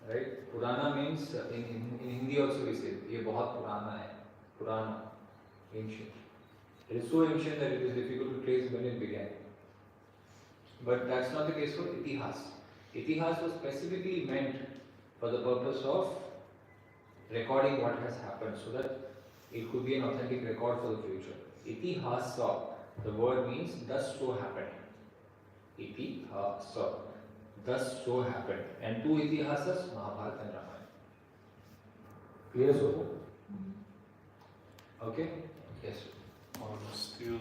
Right? Purana means in Hindi also we say ये बहुत पुराना है. Purana, ancient. It is so ancient that it is difficult to trace when it began. But that's not the case for Itihas. Itihas was specifically meant for the purpose of recording what has happened so that it could be an authentic record for the future. Itihasa, the word means thus so happened. Itihasa, thus so happened. And two Itihasas, Mahabharata and Ramayana. Clear so far? Okay? Yes. Still,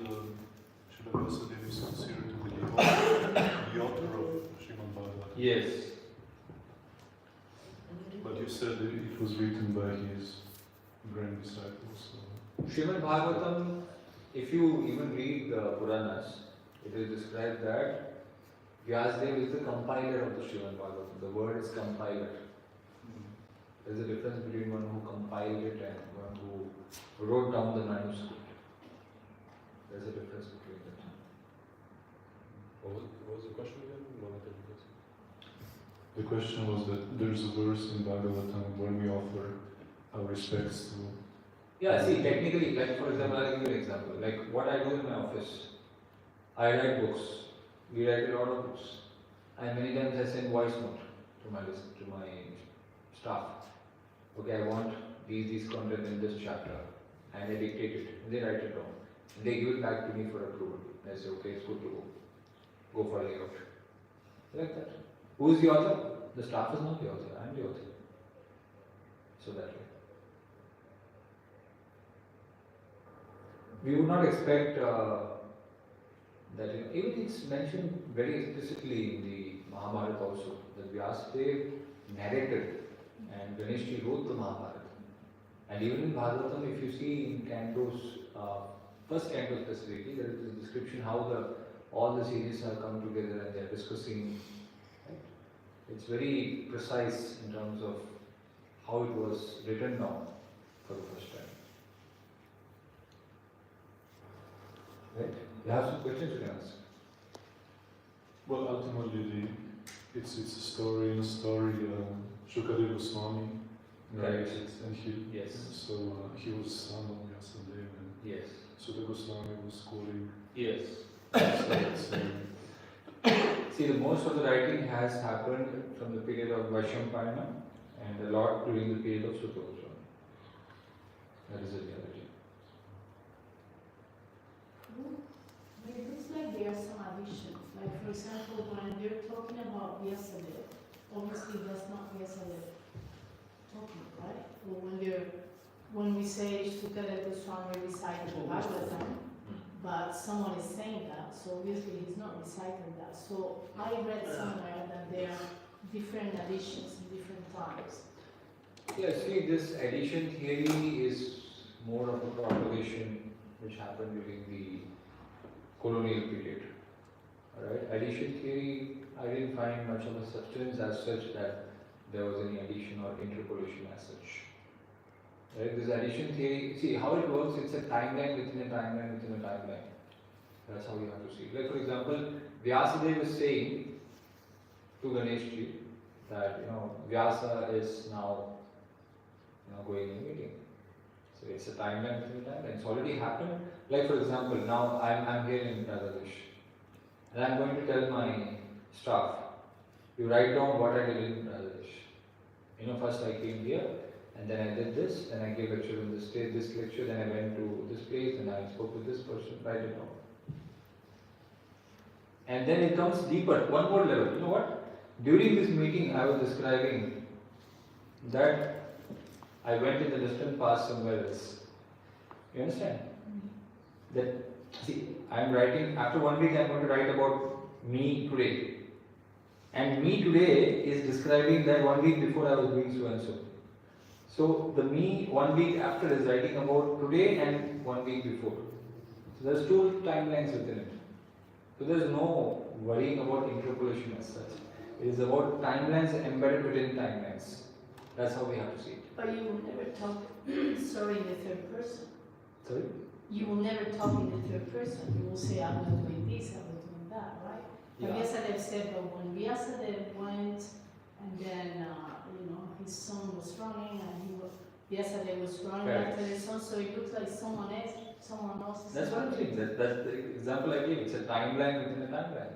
Srila Vyasadeva is considered to be the author of Srimad Bhagavatam. Yes. But you said it was written by his grand disciples. So. Srimad Bhagavatam, if you even read the Puranas, it is described that Vyasadeva is the compiler of the Srimad Bhagavatam. The word is compiler. There is a difference between one who compiled it and one who wrote down the manuscript. There is a difference between that. What was the question again? The question was that there's a verse in Bhagavatam where we offer our respects to. Yeah, see, technically, like for example, I'll give you an example. Like what I do in my office, I write books. We write a lot of books, and many times I send voice note to my staff. Okay, I want these content in this chapter, and I dictate it. And they write it down. And they give it back to me for approval. I say, okay, it's good to go. Go for layout. Like that. Who is the author? The staff is not the author. I am the author. So that way. We would not expect that, even it's mentioned very explicitly in the Mahabharata also, that Vyasadeva narrated and Ganeshji wrote the Mahabharata. And even in Bhagavatam, if you see in cantos, first canto specifically, there is a description how all the sages have come together and they are discussing. Right? It's very precise in terms of how it was written down for the first time. Right? You have some questions you can ask. Well, ultimately, it's a story in a story. Shukadeva Goswami narrates it, and Yes. he was son of Vyasadeva, and Yes. Sutta Goswami was quoting. Yes. So it's, See, the most of the writing has happened from the period of Vaishampayana and a lot during the period of Sutta Goswami. That is the reality. But it looks like there are some additions. Like for example, when they're talking about Vyasadeva, obviously that's not Vyasadeva talking, right? Or when we say Sukadeva Goswami recited the Bhagavatam, but someone is saying that, so obviously he's not reciting that. So I read somewhere that there are different additions in different times. Yeah, see, this addition theory is more of a propagation which happened during the colonial period. Alright, addition theory, I didn't find much of a substance as such that there was any addition or interpolation as such. Right, this addition theory, see how it works, it's a timeline within a timeline within a timeline. That's how you have to see. Like for example, Vyasadeva is saying to Ganesh ji that Vyasa is now going in meeting. So it's a timeline within timeline. It's already happened. Like for example, now I'm here in Radhadesh, and I'm going to tell my staff, you write down what I did in Radhadesh. First I came here, and then I did this, then I gave lecture in this stage, this lecture, then I went to this place, and I spoke with this person, write it down. And then it comes deeper, one more level. You know what? During this meeting, I was describing that I went in the distant past somewhere else. You understand? That, see, I am writing, after 1 week I am going to write about me today. And me today is describing that 1 week before I was doing so and so. So the me 1 week after is writing about today and 1 week before. So there's 2 timelines within it. So there's no worrying about interpolation as such. It is about timelines embedded within timelines. That's how we have to see it. But you will never talk, sorry, in the third person. Sorry? You will never talk in the third person. You will say, I was doing this, I was doing that, right? Yeah. Vyasadeva said, but when Vyasadeva went, and then, his son was running, and Vyasadeva was running Correct. after his son, so it looks like someone else. That's what I'm saying. That's the example I gave. It's a timeline within a timeline.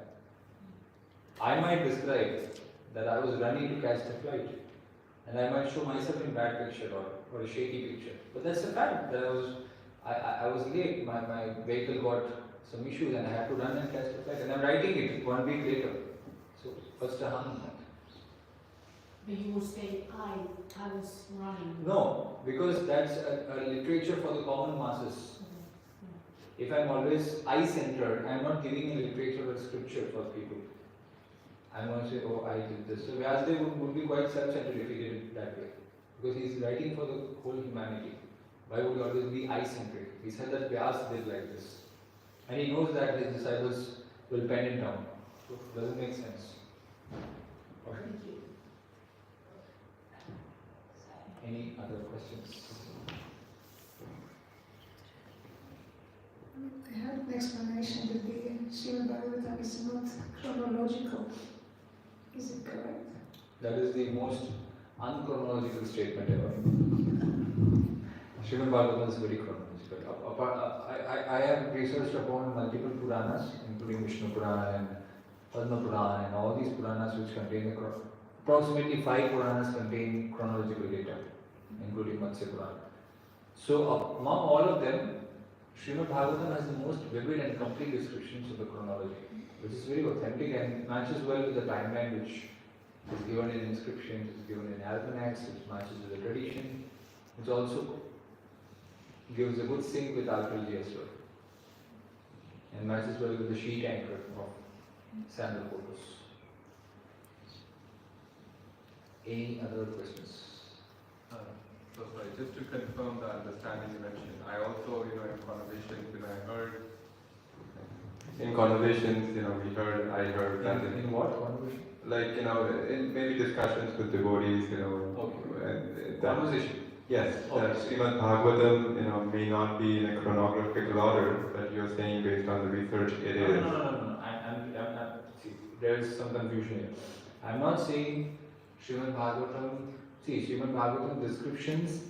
I might describe that I was running to catch the flight, and I might show myself in bad picture or a shaky picture. But that's a fact that I was late. My vehicle got some issues, and I had to run and catch the flight. And I'm writing it 1 week later. So what's the harm in that? But you will say, I was running. No, because that's a literature for the common masses. If I'm always I-centered, I'm not giving a literature or scripture for people. I'm going to say, oh, I did this. So Vyasadeva would be quite self-centered if he did it that way. Because he's writing for the whole humanity. Why would he always be I-centric? He said that Vyas did like this. And he knows that his disciples will pen it down. So it doesn't make sense. Okay. Thank you. Any other questions? I had an explanation that the Srimad Bhagavatam is not chronological. Is it correct? That is the most unchronological statement ever. Srimad Bhagavatam is very chronological. I have researched upon multiple Puranas, including Vishnu Purana and Padma Purana and all these Puranas which contain approximately 5 Puranas contain chronological data, including Matsya Purana. So among all of them, Srimad Bhagavatam has the most vivid and complete descriptions of the chronology, which is very authentic and matches well with the timeline which is given in inscriptions, is given in almanacs, which matches with the tradition, which also gives a good sync with archaeology as well, and matches well with the sheet anchor of sandal photos. Any other questions? So sorry, just to confirm the understanding you mentioned, I also, in conversations, I heard, in conversations, I heard that In what conversation? like, in maybe discussions with devotees, Okay. and that, Conversation. yes, Okay. that Srimad Bhagavatam, may not be in a chronological order, but you're saying based on the research it is. No. See, there is some confusion here. I'm not saying Srimad Bhagavatam. See, Srimad Bhagavatam descriptions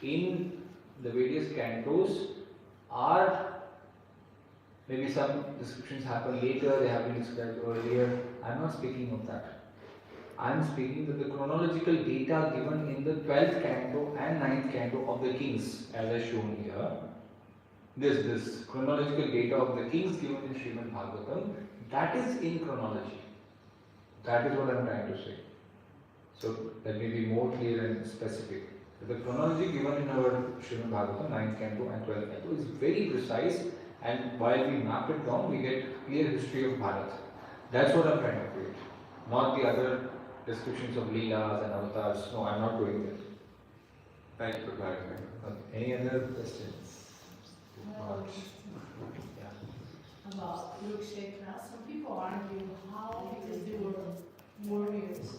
in the various cantos are, maybe some descriptions happen later, they have been described earlier. I'm not speaking of that. I'm speaking of the chronological data given in the 12th canto and 9th canto of the kings, as I shown here. This chronological data of the kings given in Srimad Bhagavatam, that is in chronology. That is what I'm trying to say. So let me be more clear and specific. The chronology given in our Srimad Bhagavatam, 9th canto and 12th canto is very precise, and while we map it down, we get clear history of Bharat. That's what I'm trying to create. Not the other descriptions of Leelas and avatars. No, I'm not doing that. Thank you for clarifying. Okay. Any other questions? Yeah. About Kurukshetra, some people argue how, because they were warriors.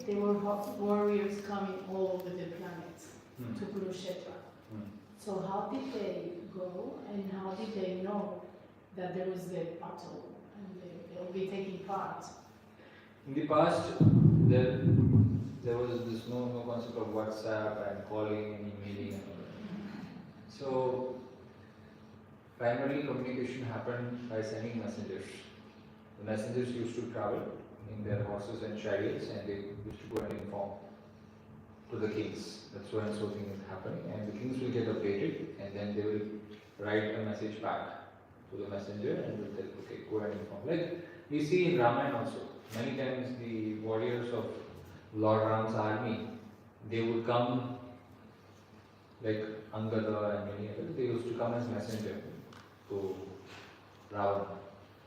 They were warriors coming all over the planets to Kurukshetra. So how did they go, and how did they know that there was a battle and they will be taking part? In the past, there was this no concept of WhatsApp and calling and emailing and all that. So primarily communication happened by sending messengers. The messengers used to travel in their horses and chariots, and they used to go and inform to the kings that so and so thing is happening, and the kings will get updated, and then they will write a message back to the messenger and will tell, okay, go and inform. Like we see in Ramayana also, many times the warriors of Lord Ram's army, they would come, like Angada and many others, they used to come as messenger to Ravana.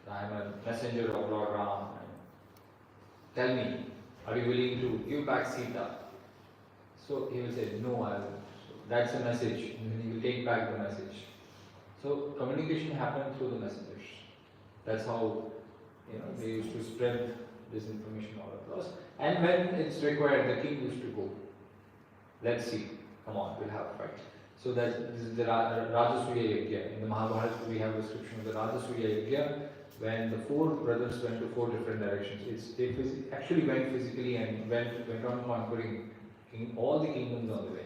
I am a messenger of Lord Ram. Tell me, are you willing to give back Sita? So he will say, no, I will. So that's a message, and then he will take back the message. So communication happened through the messengers. That's how they used to spread this information all across. And when it's required, the king used to go. Let's see. Come on, we'll have a fight. So that this is the Rajasuya Yajna. In the Mahabharata, we have a description of the Rajasuya Yajna, when the four brothers went to four different directions. They actually went physically and went on conquering all the kingdoms on the way.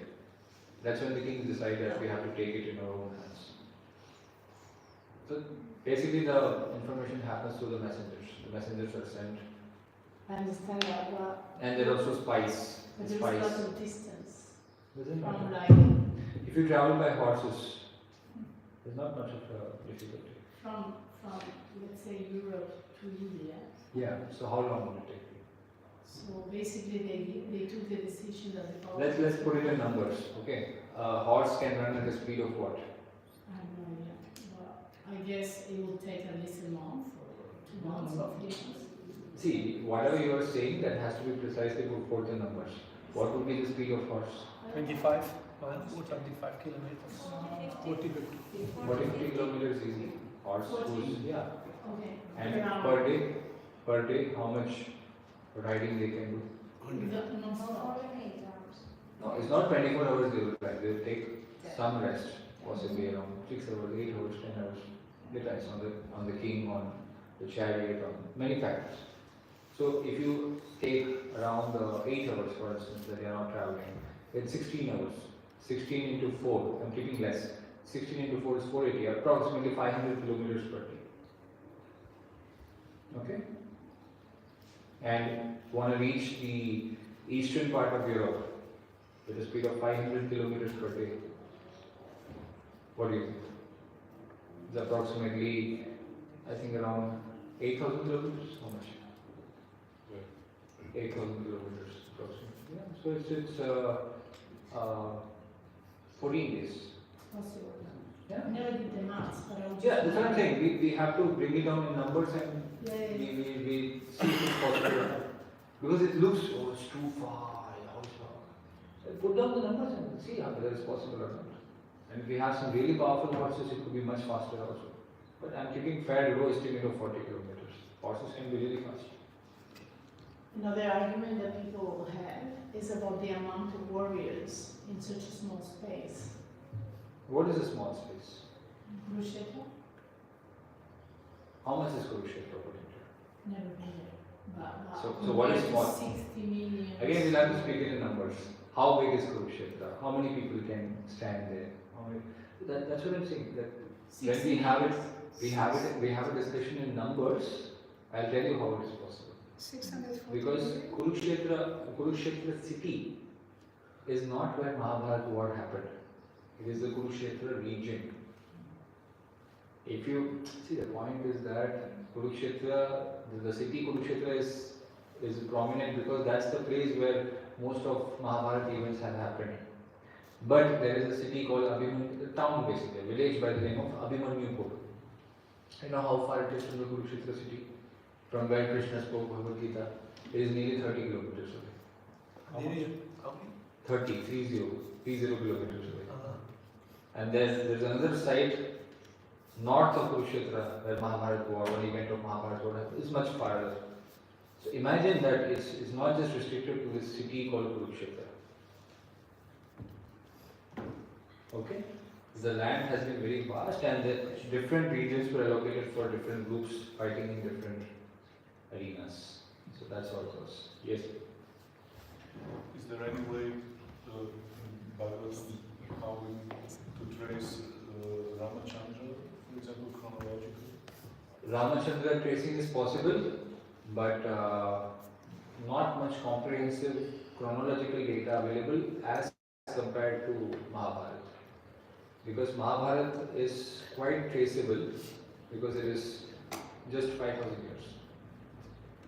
That's when the kings decide that we have to take it in our own hands. So basically the information happens through the messengers. The messengers are sent. I understand that, but. And there are also spies. But there's a lot of distance. Doesn't From matter. like. If you travel by horses, there's not much of a difficulty. From let's say Europe to India. Yeah. So how long will it take? So basically they took the decision that the Let's put it in numbers. Okay. A horse can run at a speed of what? I have no idea. But I guess it will take at least a month or 2 months of distance. See, whatever you are saying, that has to be precisely put forth in numbers. What would be the speed of horse? 25 miles, 25 kilometers. 40, 50. 40 kilometers easy. Horse 40. goes, yeah. Okay. And per day, how much riding they can do? Non-stop. No, it's not 24 hours they will ride. They will take some rest, possibly around 6 hours, 8 hours, 10 hours. Depends on the king, on the chariot, on many factors. So if you take around 8 hours, for instance, that you are not traveling, then 16 hours. 16 into 4, I'm keeping less. 16 into 4 is 480, approximately 500 kilometers per day. Okay? And want to reach the eastern part of Europe with a speed of 500 kilometers per day. What do you think? It's approximately, I think, around 8,000 kilometers. How much? 8,000 kilometers approximately. Yeah. So it's 14 days. Possible. Yeah. I never did the maths, but I would Yeah, that's what I'm saying. We have to bring it down in numbers and Yeah. we see if it's possible or not. Because it looks, oh, it's too far. How it's far. So put down the numbers and see whether it's possible or not. And if we have some really powerful horses, it could be much faster also. But I'm keeping fair low estimate of 40 kilometers. Horses can be really fast. Another argument that people have is about the amount of warriors in such a small space. What is a small space? Kurukshetra? How much is Kurukshetra put into? Never been there. But So what is compared to small? 60 million. Again, we'll have to speak it in numbers. How big is Kurukshetra? How many people can stand there? That's what I'm saying. That when we have it, we have a discussion in numbers. I'll tell you how it is possible. 640. Because Kurukshetra city is not where Mahabharata war happened. It is the Kurukshetra region. If you see, the point is that Kurukshetra, the city Kurukshetra is prominent because that's the place where most of Mahabharata events have happened. But there is a city called Abhimanyu, a town basically, a village by the name of Abhimanyupur. You know how far it is from the Kurukshetra city? From where Krishna spoke Bhagavad Gita, it is nearly 30 kilometers away. How many? 30 kilometers away. And there's another site north of Kurukshetra where Mahabharata war, one event of Mahabharata war is much farther. So imagine that it's not just restricted to this city called Kurukshetra. Okay? The land has been very vast and the different regions were allocated for different groups fighting in different arenas. So that's how it goes. Yes. Is there any way in Bhagavatam how to trace Ramachandra, for example, chronologically? Ramachandra tracing is possible, but not much comprehensive chronological data available as compared to Mahabharata. Because Mahabharata is quite traceable because it is just 5,000 years.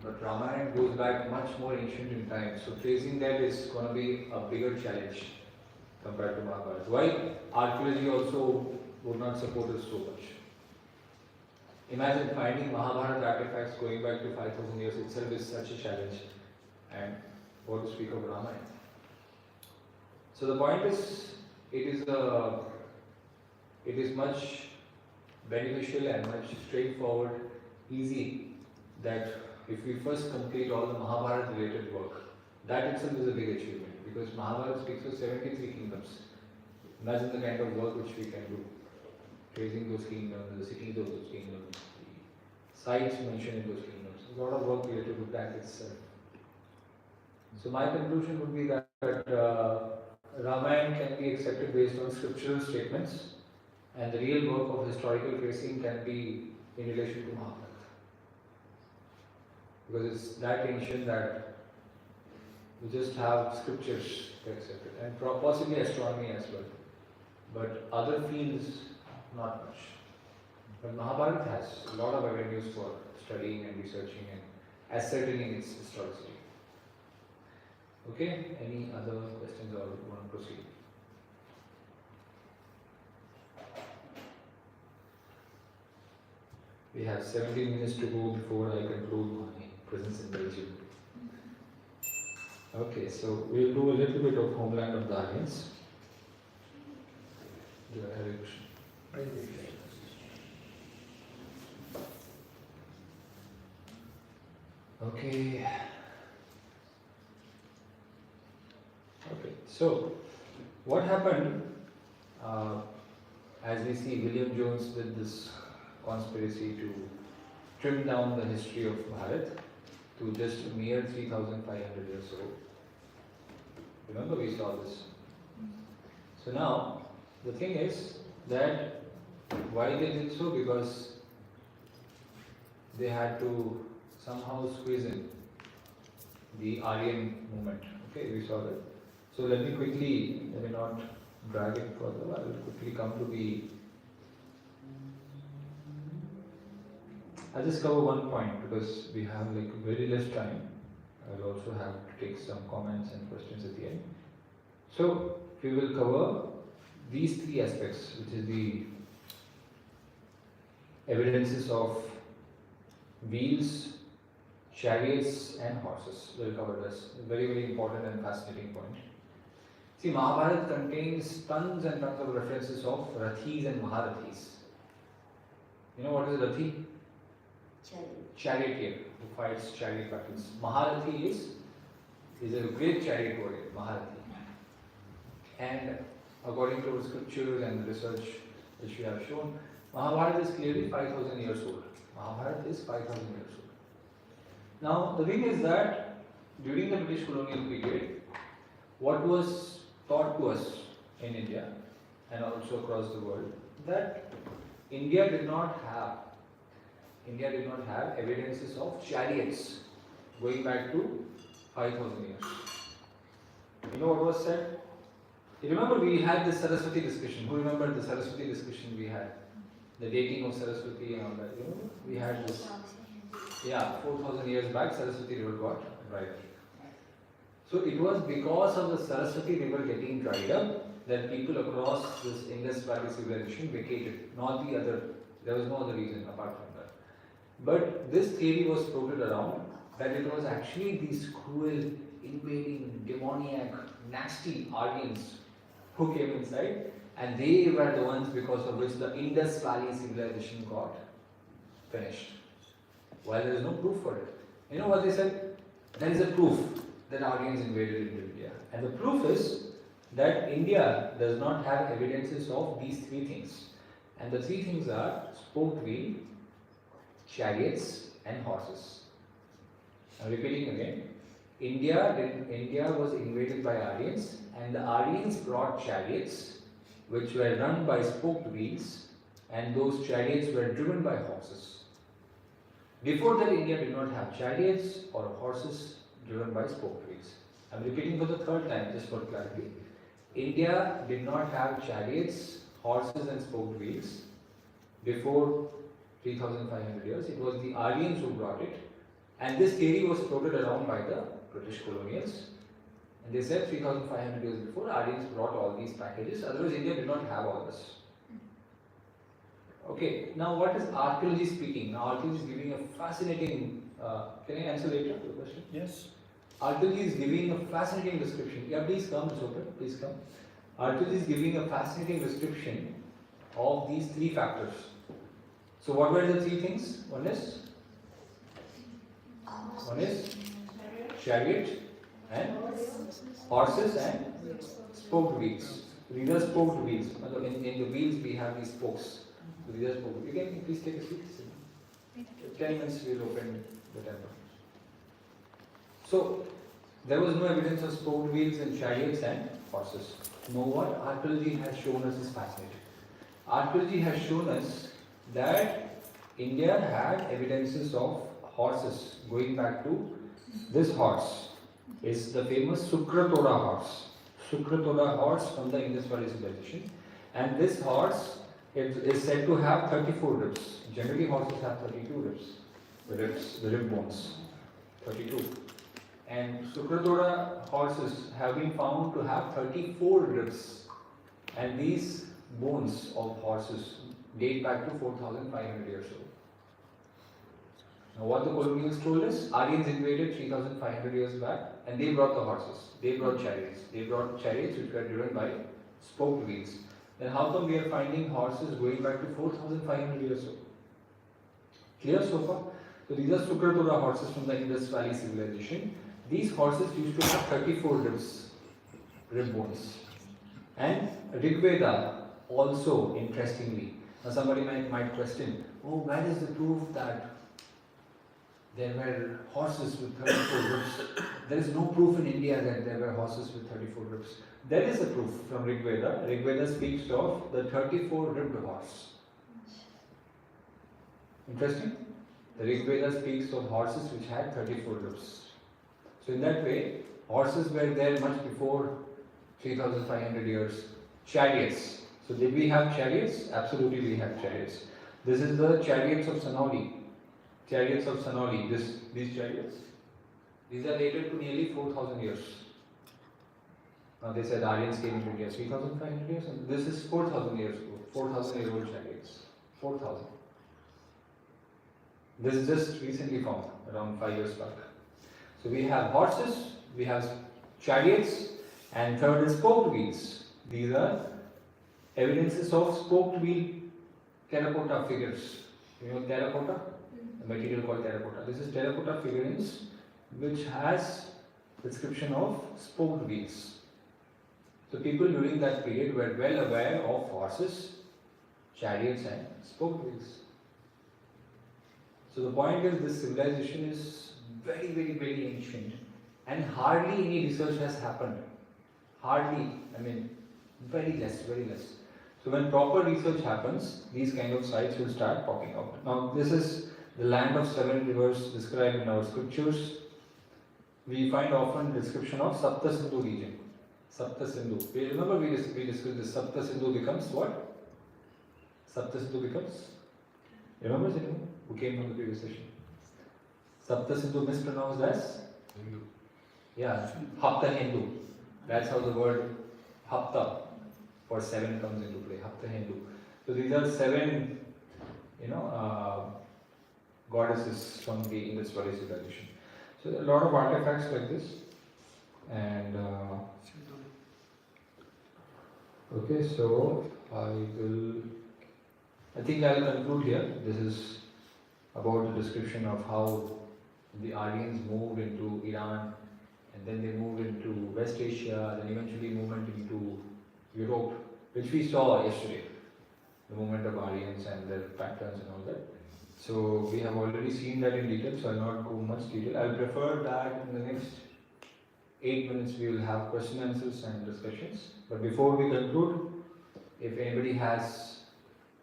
But Ramayana goes back much more ancient in time, so tracing that is going to be a bigger challenge compared to Mahabharata. Why? Archaeology also would not support us so much. Imagine finding Mahabharata artifacts going back to 5,000 years itself is such a challenge, and what to speak of Ramayana. So the point is, it is much beneficial and much straightforward, easy, that if we first complete all the Mahabharata related work, that itself is a big achievement, because Mahabharata speaks of 73 kingdoms. Imagine the kind of work which we can do, tracing those kingdoms, the cities of those kingdoms, the sites mentioned in those kingdoms. A lot of work related to that itself. So my conclusion would be that Ramayana can be accepted based on scriptural statements, and the real work of historical tracing can be in relation to Mahabharata. Because it's that ancient that we just have scriptures to accept it, and possibly astronomy as well. But other fields, not much. But Mahabharata has a lot of avenues for studying and researching and ascertaining its historicity. Okay, any other questions or want to proceed? We have 17 minutes to go before I conclude my presence in Belgium. Okay, so we'll do a little bit of Homeland of the Alliance. Hare Krishna. Okay. Okay, so what happened, as we see William Jones did this conspiracy to trim down the history of Bharat to just a mere 3,500 years old. Remember we saw this. So now, the thing is that why they did so? Because they had to somehow squeeze in the Aryan movement. Okay, we saw that. So let me not drag it further, I will quickly come to the... I'll just cover one point because we have like very less time. I will also have to take some comments and questions at the end. So we will cover these three aspects, which is the evidences of wheels, chariots and horses. We'll cover this. Very, very important and fascinating point. See, Mahabharata contains tons and tons of references of Rathis and Maharathis. You know what is Rathi? Charioteer, who fights chariot battles. Maharathi is a great chariot warrior, Maharathi. And according to scriptures and research which we have shown, Mahabharata is clearly 5,000 years old. Mahabharata is 5,000 years old. Now, the thing is that during the British colonial period, what was taught to us in India and also across the world, that India did not have evidences of chariots going back to 5,000 years. You know what was said? You remember we had this Saraswati discussion. Who remembered the Saraswati discussion we had? The dating of Saraswati and all that. You know, we had this. Yeah, 4,000 years back, Saraswati river got dried. So it was because of the Saraswati river getting dried up that people across this Indus Valley civilization vacated. Not the other. There was no other reason apart from that. But this theory was floated around that it was actually these cruel, invading, demoniac, nasty Aryans who came inside, and they were the ones because of which the Indus Valley civilization got finished. While there is no proof for it. You know what they said? There is a proof that Aryans invaded into India. And the proof is that India does not have evidences of these three things. And the three things are spoked wheel, chariots and horses. I'm repeating again. India was invaded by Aryans, and the Aryans brought chariots which were run by spoked wheels, and those chariots were driven by horses. Before that, India did not have chariots or horses driven by spoked wheels. I'm repeating for the third time just for clarity. India did not have chariots, horses and spoked wheels before 3500 years. It was the Aryans who brought it, and this theory was floated around by the British colonials. And they said 3500 years before, Aryans brought all these packages, otherwise India did not have all this. Okay, now what is archaeology speaking? Now archaeology is giving a fascinating, can I answer later the question? Yes. Archaeology is giving a fascinating description. Yeah, please come, it's open, please come. Archaeology is giving a fascinating description of these three factors. So what were the three things? One is chariot and horses and spoked wheels. These are spoked wheels. In the wheels we have these spokes. So these are spoked. You can please take a seat. 10 minutes we will open the temple. So there was no evidence of spoked wheels in chariots and horses. Now what archaeology has shown us is fascinating. Archaeology has shown us that India had evidences of horses going back to this horse. Is the famous Sukratoda horse. Sukratoda horse from the Indus Valley civilization. And this horse is said to have 34 ribs. Generally horses have 32 ribs. The rib bones. 32. And Sukratoda horses have been found to have 34 ribs. And these bones of horses date back to 4500 years old. Now what the colonials told us, Aryans invaded 3500 years back and they brought the horses, they brought chariots. They brought chariots which were driven by spoked wheels. Then how come we are finding horses going back to 4500 years old? Clear so far? So these are Sukratoda horses from the Indus Valley civilization. These horses used to have 34 rib bones. And Rigveda also, interestingly, now somebody might question, oh, where is the proof that there were horses with 34 ribs? There is no proof in India that there were horses with 34 ribs. There is a proof from Rigveda. Rigveda speaks of the 34 ribbed horse. Interesting? The Rigveda speaks of horses which had 34 ribs. So in that way, horses were there much before 3500 years. Chariots. So did we have chariots? Absolutely we have chariots. This is the chariots of Sanoli. Chariots of Sanoli. These chariots. These are dated to nearly 4000 years. Now they said Aryans came into India 3500 years and this is 4000 years ago. 4000 year old chariots. 4000. This is just recently found, around 5 years back. So we have horses, we have chariots, and third is spoked wheels. These are evidences of spoked wheel terracotta figures. You know terracotta? The material called terracotta. This is terracotta figurines which has description of spoked wheels. So people during that period were well aware of horses, chariots and spoked wheels. So the point is this civilization is very, very, very ancient and hardly any research has happened. Hardly, I mean, very less, very less. So when proper research happens, these kind of sites will start popping out. Now this is the land of 7 rivers described in our scriptures. We find often description of Sapta Sindhu region. Sapta Sindhu. Remember we discussed this. Sapta Sindhu becomes what? Sapta Sindhu becomes? Remember anyone who came from the previous session? Sapta Sindhu mispronounced as? Hindu. Yeah, Hapta Hindu. That's how the word Hapta for 7 comes into play. Hapta Hindu. So these are 7, goddesses from the Indus Valley civilization. So a lot of artifacts like this. And okay, so I think I will conclude here. This is about the description of how the Aryans moved into Iran and then they moved into West Asia, then eventually movement into Europe, which we saw yesterday, the movement of Aryans and their patterns and all that. So we have already seen that in detail, so I'll not go much detail. I'll prefer that in the next 8 minutes we will have question answers and discussions. But before we conclude, if anybody has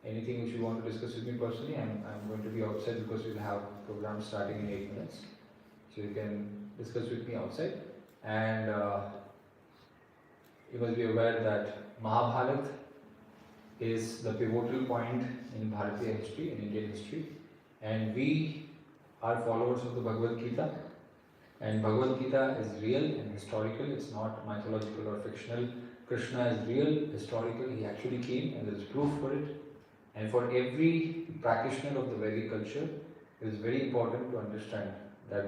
anything which you want to discuss with me personally, I'm going to be outside because we'll have program starting in 8 minutes. So you can discuss with me outside. And you must be aware that Mahabharata is the pivotal point in Bharatiya history, in Indian history. And we are followers of the Bhagavad Gita. And Bhagavad Gita is real and historical, it's not mythological or fictional. Krishna is real, historical, he actually came and there is proof for it. And for every practitioner of the Vedic culture, it is very important to understand that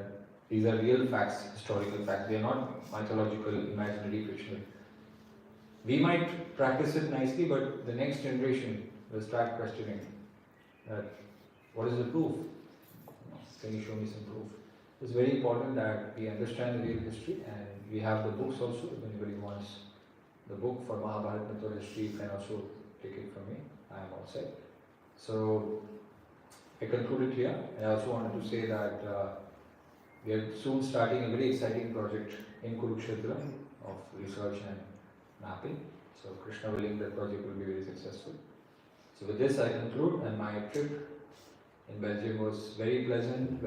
these are real facts, historical facts. They are not mythological, imaginary, fictional. We might practice it nicely, but the next generation will start questioning that what is the proof? Can you show me some proof? It's very important that we understand the real history, and we have the books also. If anybody wants the book for Mahabharata myth or history, you can also take it from me. I am outside. So I concluded here. I also wanted to say that we are soon starting a very exciting project in Kurukshetra of research and mapping. So Krishna willing, that project will be very successful. So with this I conclude, and my trip in Belgium was very pleasant,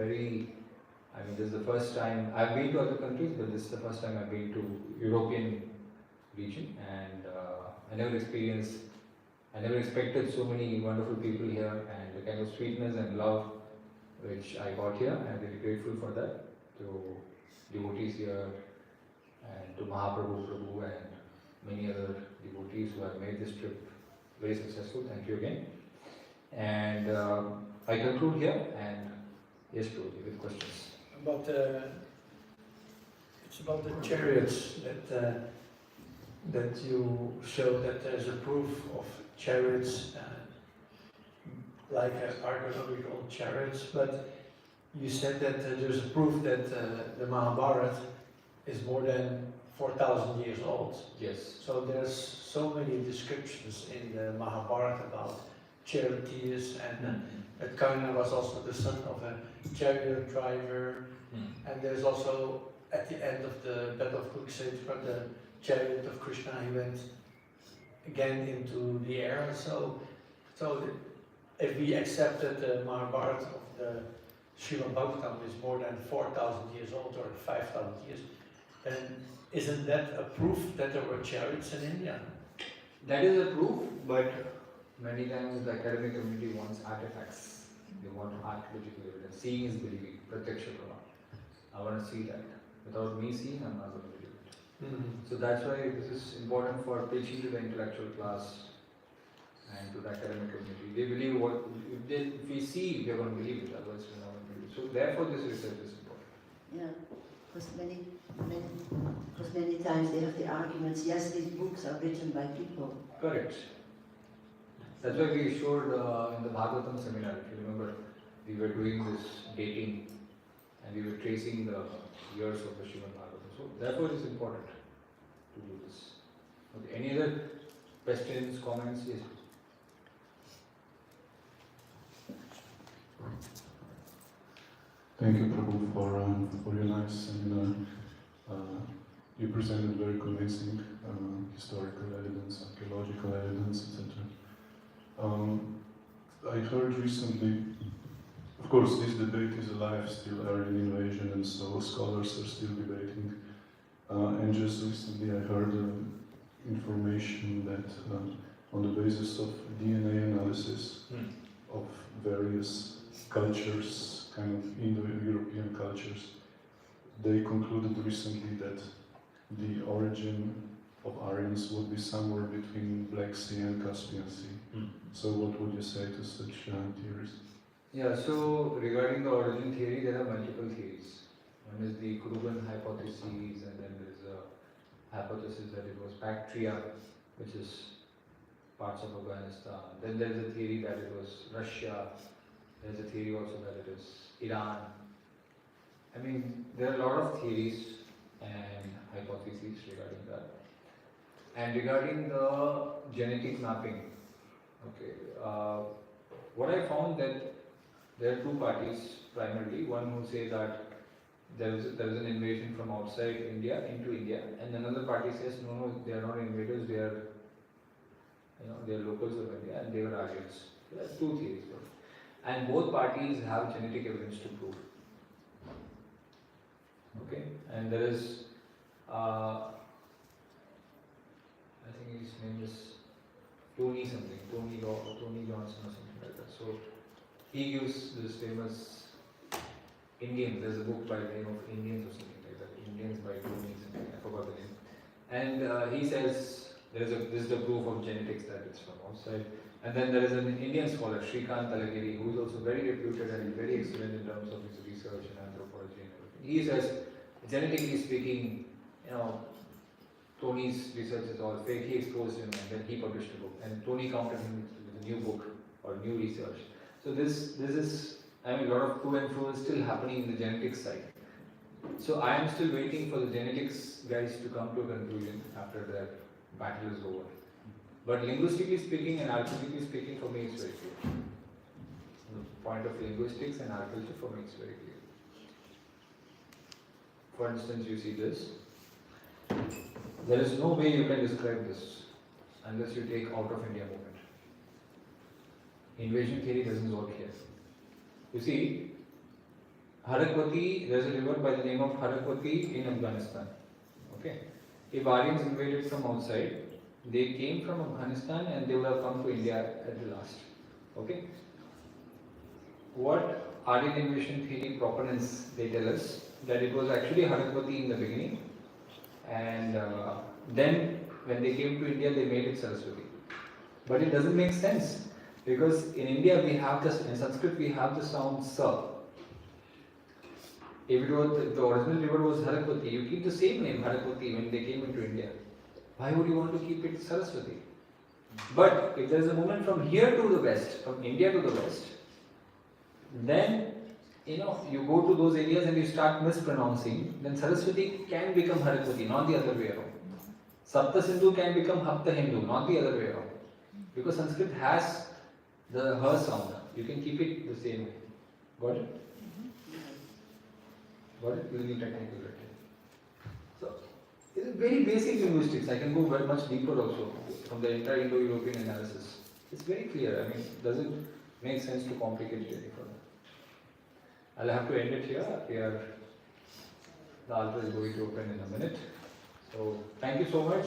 this is the first time, I've been to other countries, but this is the first time I've been to European region, and I never expected so many wonderful people here, and the kind of sweetness and love which I got here. I'm very grateful for that, to devotees here, and to Mahaprabhu, Prabhu, and many other devotees who have made this trip very successful. Thank you again. And I conclude here, and yes, Prabhu, with questions. It's about the chariots that you show that there's a proof of chariots, like archaeological chariots, but you said that there's a proof that the Mahabharata is more than 4,000 years old. Yes. So there's so many descriptions in the Mahabharata about charioteers, and that Karna was also the son of a chariot driver. And there's also, at the end of the Battle of Kurukshetra, the chariot of Krishna, he went again into the air. So if we accept that the Mahabharata of the Srimad Bhagavatam is more than 4,000 years old, or 5,000 years, then isn't that a proof that there were chariots in India? That is a proof, but many times the academic community wants artifacts. They want archaeological evidence. Seeing is believing, pratyaksha pramana. I want to see that. Without me seeing, I'm not going to believe it. So that's why this is important for preaching to the intellectual class and to the academic community. They believe what, if we see, we are going to believe it, otherwise we are not going to believe it. So therefore this research is important. Yeah, because many times they have the arguments, yes, these books are written by people. Correct. That's why we showed in the Bhagavatam seminar, if you remember, we were doing this dating and we were tracing the years of the Srimad Bhagavatam. So therefore it is important to do this. Okay. Any other questions, comments? Yes. Thank you, Prabhu, for your nice seminar. You presented very convincing historical evidence, archaeological evidence, etc. I heard recently, of course, this debate is alive still, Aryan invasion, and so scholars are still debating. And just recently I heard information that on the basis of DNA analysis of various cultures, kind of Indo-European cultures, they concluded recently that the origin of Aryans would be somewhere between Black Sea and Caspian Sea. So what would you say to such theories? Yeah, so regarding the origin theory, there are multiple theories. One is the Kruger hypothesis, and then there is a hypothesis that it was Bactria, which is parts of Afghanistan. Then there is a theory that it was Russia. There is a theory also that it is Iran. I mean, there are a lot of theories and hypotheses regarding that. And regarding the genetic mapping, okay, what I found that there are two parties primarily. One who say that there is an invasion from outside India into India, and another party says no, they are not invaders. They are, they are locals of India, and they were Aryans. So that's two theories, and both parties have genetic evidence to prove. Okay, and there is, I think his name is Tony Johnson or something like that. So he gives this famous Indians. There's a book by the name of Indians or something like that. Indians by Tony something. I forgot the name. And he says this is the proof of genetics that it's from outside. And then there is an Indian scholar, Shrikant Talagiri, who is also very reputed and very excellent in terms of his research in anthropology and everything. He says, genetically speaking, Tony's research is all fake. He exposed him and then he published a book. And Tony countered him with a new book or new research. So this is, a lot of to and fro is still happening in the genetics side. So I am still waiting for the genetics guys to come to a conclusion after that battle is over. But linguistically speaking and archaeologically speaking, for me it's very clear. From the point of linguistics and archaeology, for me it's very clear. For instance, you see this. There is no way you can describe this unless you take out of India movement. Invasion theory doesn't work here. You see, Harakwati, there is a river by the name of Harakwati in Afghanistan. Okay. If Aryans invaded from outside, they came from Afghanistan and they would have come to India at the last. Okay. What Aryan invasion theory proponents, they tell us that it was actually Harakwati in the beginning, and then when they came to India they made it Saraswati. But it doesn't make sense, because in India we have this, in Sanskrit we have the sound sa. If the original river was Harakwati, you keep the same name Harakwati when they came into India. Why would you want to keep it Saraswati? But if there is a movement from here to the west, from India to the west, then you go to those areas and you start mispronouncing, then Saraswati can become Harakwati, not the other way around. Sapta Sindhu can become Hapta Hindu, not the other way around. Because Sanskrit has the her sound. You can keep it the same way. Got it? Got it? Little technical, right? So, it is very basic linguistics. I can go very much deeper also from the entire Indo-European analysis. It's very clear. It doesn't make sense to complicate it any further. I'll have to end it here. The altar is going to open in a minute. So, thank you so much.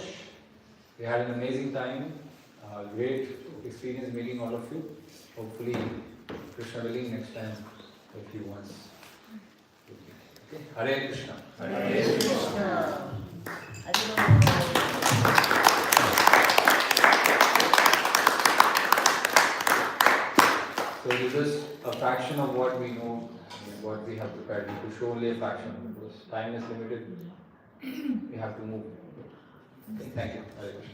We had an amazing time. Great experience meeting all of you. Hopefully, Krishna willing, next time a few months. Okay. Hare Krishna. Hare Krishna. So this is a fraction of what we know, what we have prepared. We could show only a fraction because time is limited. We have to move. Okay, thank you. Hare Krishna.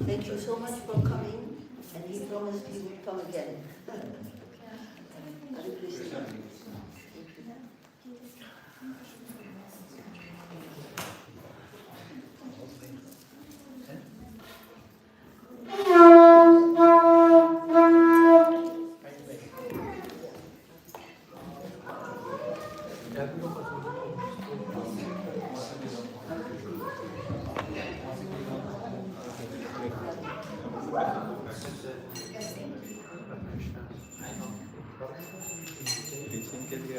Thank you so much for coming, and he promised he would come again. Hare Krishna. Teaching के लिए